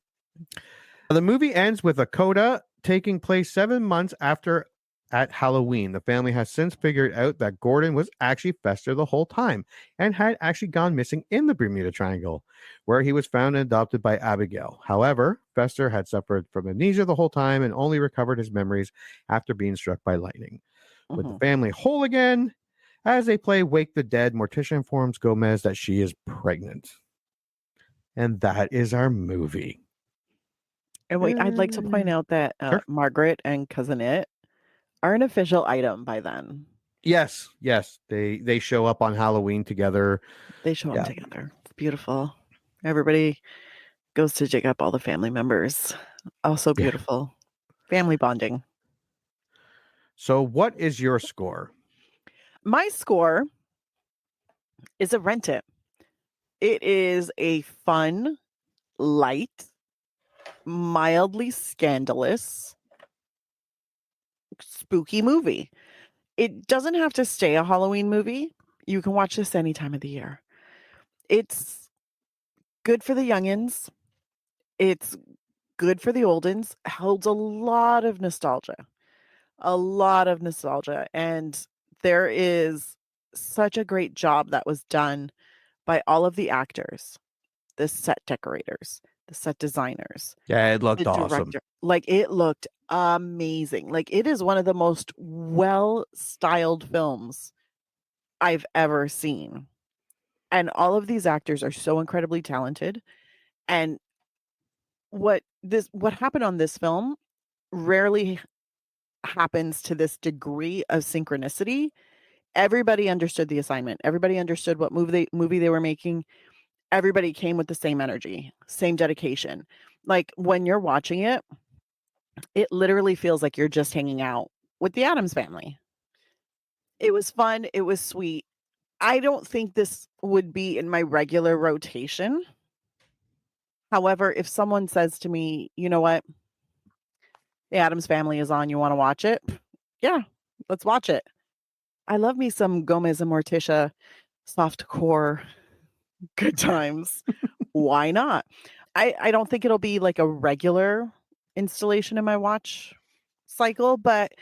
The movie ends with a coda taking place 7 months at Halloween. The family has since figured out that Gordon was actually Fester the whole time and had actually gone missing in the Bermuda Triangle, where he was found and adopted by Abigail. However, Fester had suffered from amnesia the whole time and only recovered his memories after being struck by lightning. With the family whole again, as they play Wake the Dead, Morticia informs Gomez that she is pregnant. And that is our movie. And wait, I'd like to point out that Sure. Margaret and Cousin It are an official item by then. Yes. They show up on Halloween together. They show up together. It's beautiful. Everybody goes to dig up all the family members. Also beautiful. Family bonding. So what is your score? My score is a Rent It. It is a fun, light, mildly scandalous, spooky movie. It doesn't have to stay a Halloween movie. You can watch this any time of the year. It's good for the youngins. It's good for the oldins. Holds a lot of nostalgia. And there is such a great job that was done by all of the actors, the set decorators, the set designers. Yeah, it looked awesome. Like, it looked amazing. Like, it is one of the most well-styled films I've ever seen. And all of these actors are so incredibly talented. And what happened on this film rarely happens to this degree of synchronicity. Everybody understood the assignment. Everybody understood what movie they were making. Everybody came with the same energy, same dedication. Like, when you're watching it, it literally feels like you're just hanging out with the Addams family. It was fun. It was sweet. I don't think this would be in my regular rotation. However, if someone says to me, you know what, the Addams Family is on, you want to watch it? Yeah, let's watch it. I love me some Gomez and Morticia soft core good times. Why not? I don't think it'll be like a regular installation in my watch cycle, but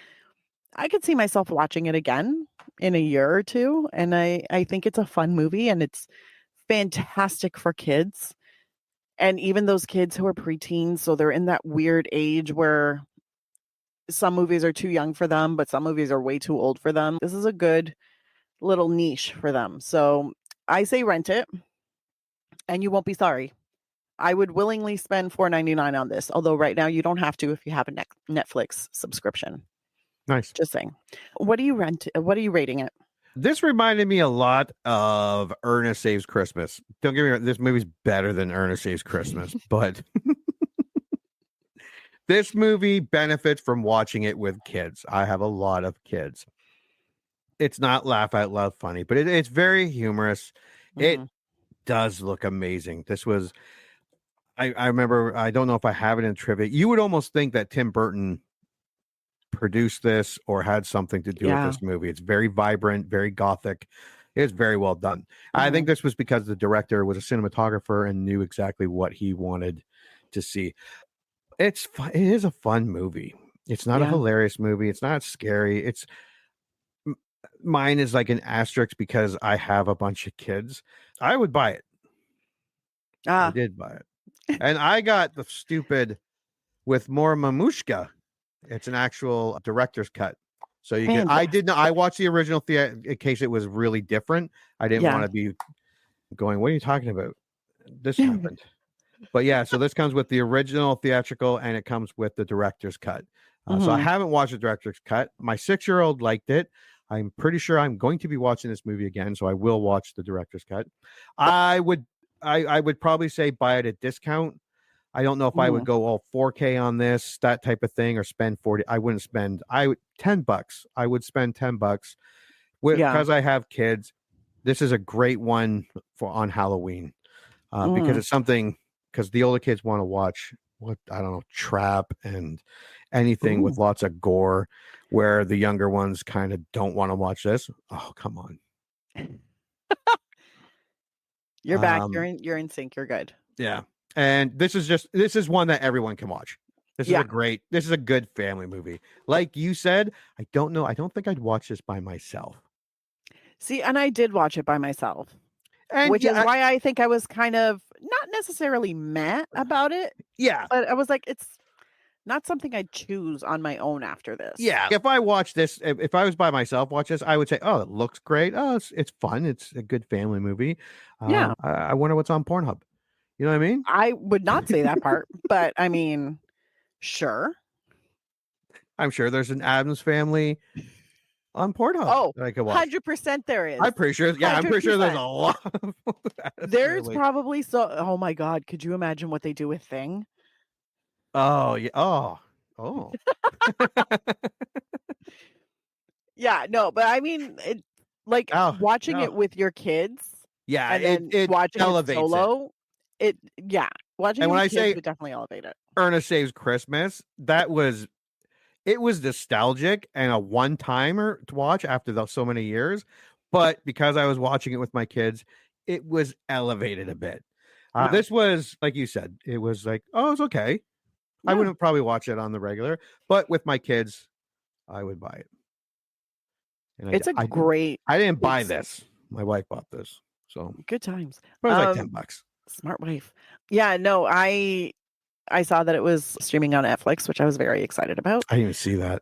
I could see myself watching it again in a year or two. And I think it's a fun movie and it's fantastic for kids. And even those kids who are preteens, so they're in that weird age where some movies are too young for them, but some movies are way too old for them. This is a good little niche for them. So I say rent it and you won't be sorry. I would willingly spend $4.99 on this, although right now you don't have to if you have a Netflix subscription. Nice. Just saying. What do you rating it? This reminded me a lot of Ernest Saves Christmas. Don't get me wrong, this movie's better than Ernest Saves Christmas, but this movie benefits from watching it with kids. I have a lot of kids. It's not laugh out loud funny, but it's very humorous. Mm-hmm. It does look amazing. This was, I remember, I don't know if I have it in trivia. You would almost think that Tim Burton produced this or had something to do with this movie. It's very vibrant, very gothic. It's very well done. Mm-hmm. I think this was because the director was a cinematographer and knew exactly what he wanted to see. It's fun. It is a fun movie. It's not a hilarious movie. It's not scary. Mine is like an asterisk because I have a bunch of kids. I would buy it. I did buy it. And I got the stupid with more mamushka. It's an actual director's cut. So you can, I watched the original in case it was really different. I didn't want to be going, what are you talking about? This happened. But yeah, so this comes with the original theatrical and it comes with the director's cut. So I haven't watched the director's cut. My 6-year-old liked it. I'm pretty sure I'm going to be watching this movie again, so I will watch the director's cut. I would probably say buy it at discount. I don't know if I would go all 4K on this, that type of thing, or spend 40. I wouldn't spend $10. I would spend $10 because I have kids. This is a great one on Halloween because it's something because the older kids want to watch trap and anything with lots of gore, where the younger ones kind of don't want to watch this. Oh, come on. You're back. You're in sync. You're good. Yeah. And this is one that everyone can watch. This is a good family movie. Like you said, I don't know. I don't think I'd watch this by myself. See, and I did watch it by myself. And which is why I think I was kind of not necessarily mad about it. Yeah. But I was like, it's not something I'd choose on my own after this. Yeah. If I watch this, if I was by myself, watch this, I would say, oh, it looks great. Oh, it's fun. It's a good family movie. Yeah. I wonder what's on Pornhub. You know what I mean? I would not say that part, but I mean, sure. I'm sure there's an Addams Family on Pornhub. Oh, that I could watch. 100% there is. I'm pretty sure. Yeah, 100%. I'm pretty sure there's a lot. There's probably oh my God. Could you imagine what they do with Thing? Oh, yeah. Oh. Yeah, no, but I mean, watching it with your kids. Yeah, and it watching elevates it solo. Watching it when with kids would definitely elevate it. Ernest Saves Christmas, it was nostalgic and a one-timer to watch after so many years. But because I was watching it with my kids, it was elevated a bit. This was, like you said, it was like, oh, it's okay. Yeah. I wouldn't probably watch it on the regular, but with my kids, I would buy it. And I didn't buy this. My wife bought this. So good times. It was like $10. Smart wife. Yeah, no, I saw that it was streaming on Netflix, which I was very excited about. I didn't even see that.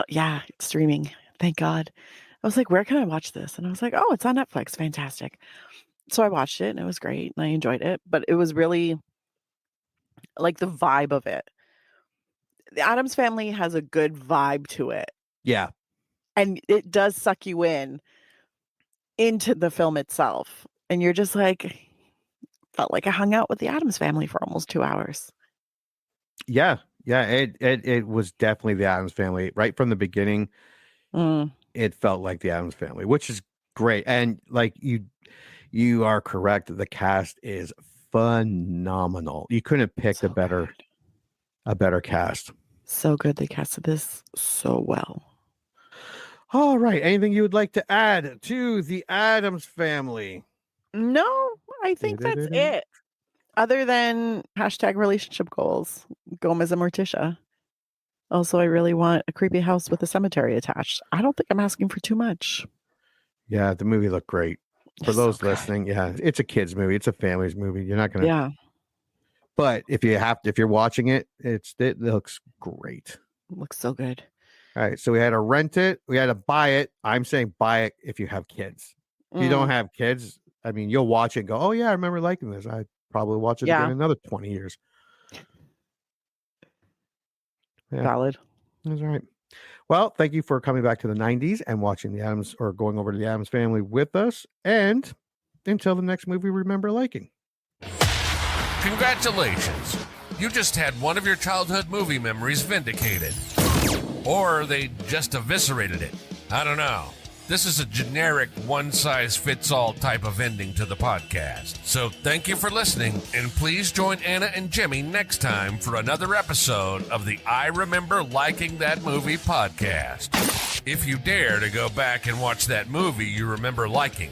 Yeah, it's streaming. Thank God. I was like, where can I watch this? And I was like, oh, it's on Netflix. Fantastic. So I watched it and it was great and I enjoyed it. But it was really like the vibe of it. The Addams Family has a good vibe to it. Yeah. And it does suck you into the film itself. And you're just like, felt like I hung out with the Addams Family for almost 2 hours. Yeah. It was definitely the Addams Family right from the beginning. It felt like the Addams Family, which is great. And like you are correct. The cast is phenomenal. You couldn't have picked a better cast. So good. They casted this so well. All right. Anything you would like to add to the Addams Family? No, I think that's it. Other than hashtag relationship goals, Gomez and Morticia. Also, I really want a creepy house with a cemetery attached. I don't think I'm asking for too much. Yeah, the movie looked great. For those listening, yeah, it's a kid's movie. It's a family's movie. You're not gonna. Yeah. But if you're watching it, it looks great. It looks so good. All right, so we had to rent it. We had to buy it. I'm saying buy it if you have kids. If you don't have kids, I mean, you'll watch it and go, oh yeah, I remember liking this. I'd probably watch it again in another 20 years. Yeah. Valid. That's all right. Well, thank you for coming back to the 90s and watching the Addams or going over to the Addams Family with us. And until the next movie, remember liking. Congratulations. You just had one of your childhood movie memories vindicated. Or they just eviscerated it. I don't know. This is a generic one-size-fits-all type of ending to the podcast. So thank you for listening, and please join Anna and Jimmy next time for another episode of the I Remember Liking That Movie podcast. If you dare to go back and watch that movie you remember liking,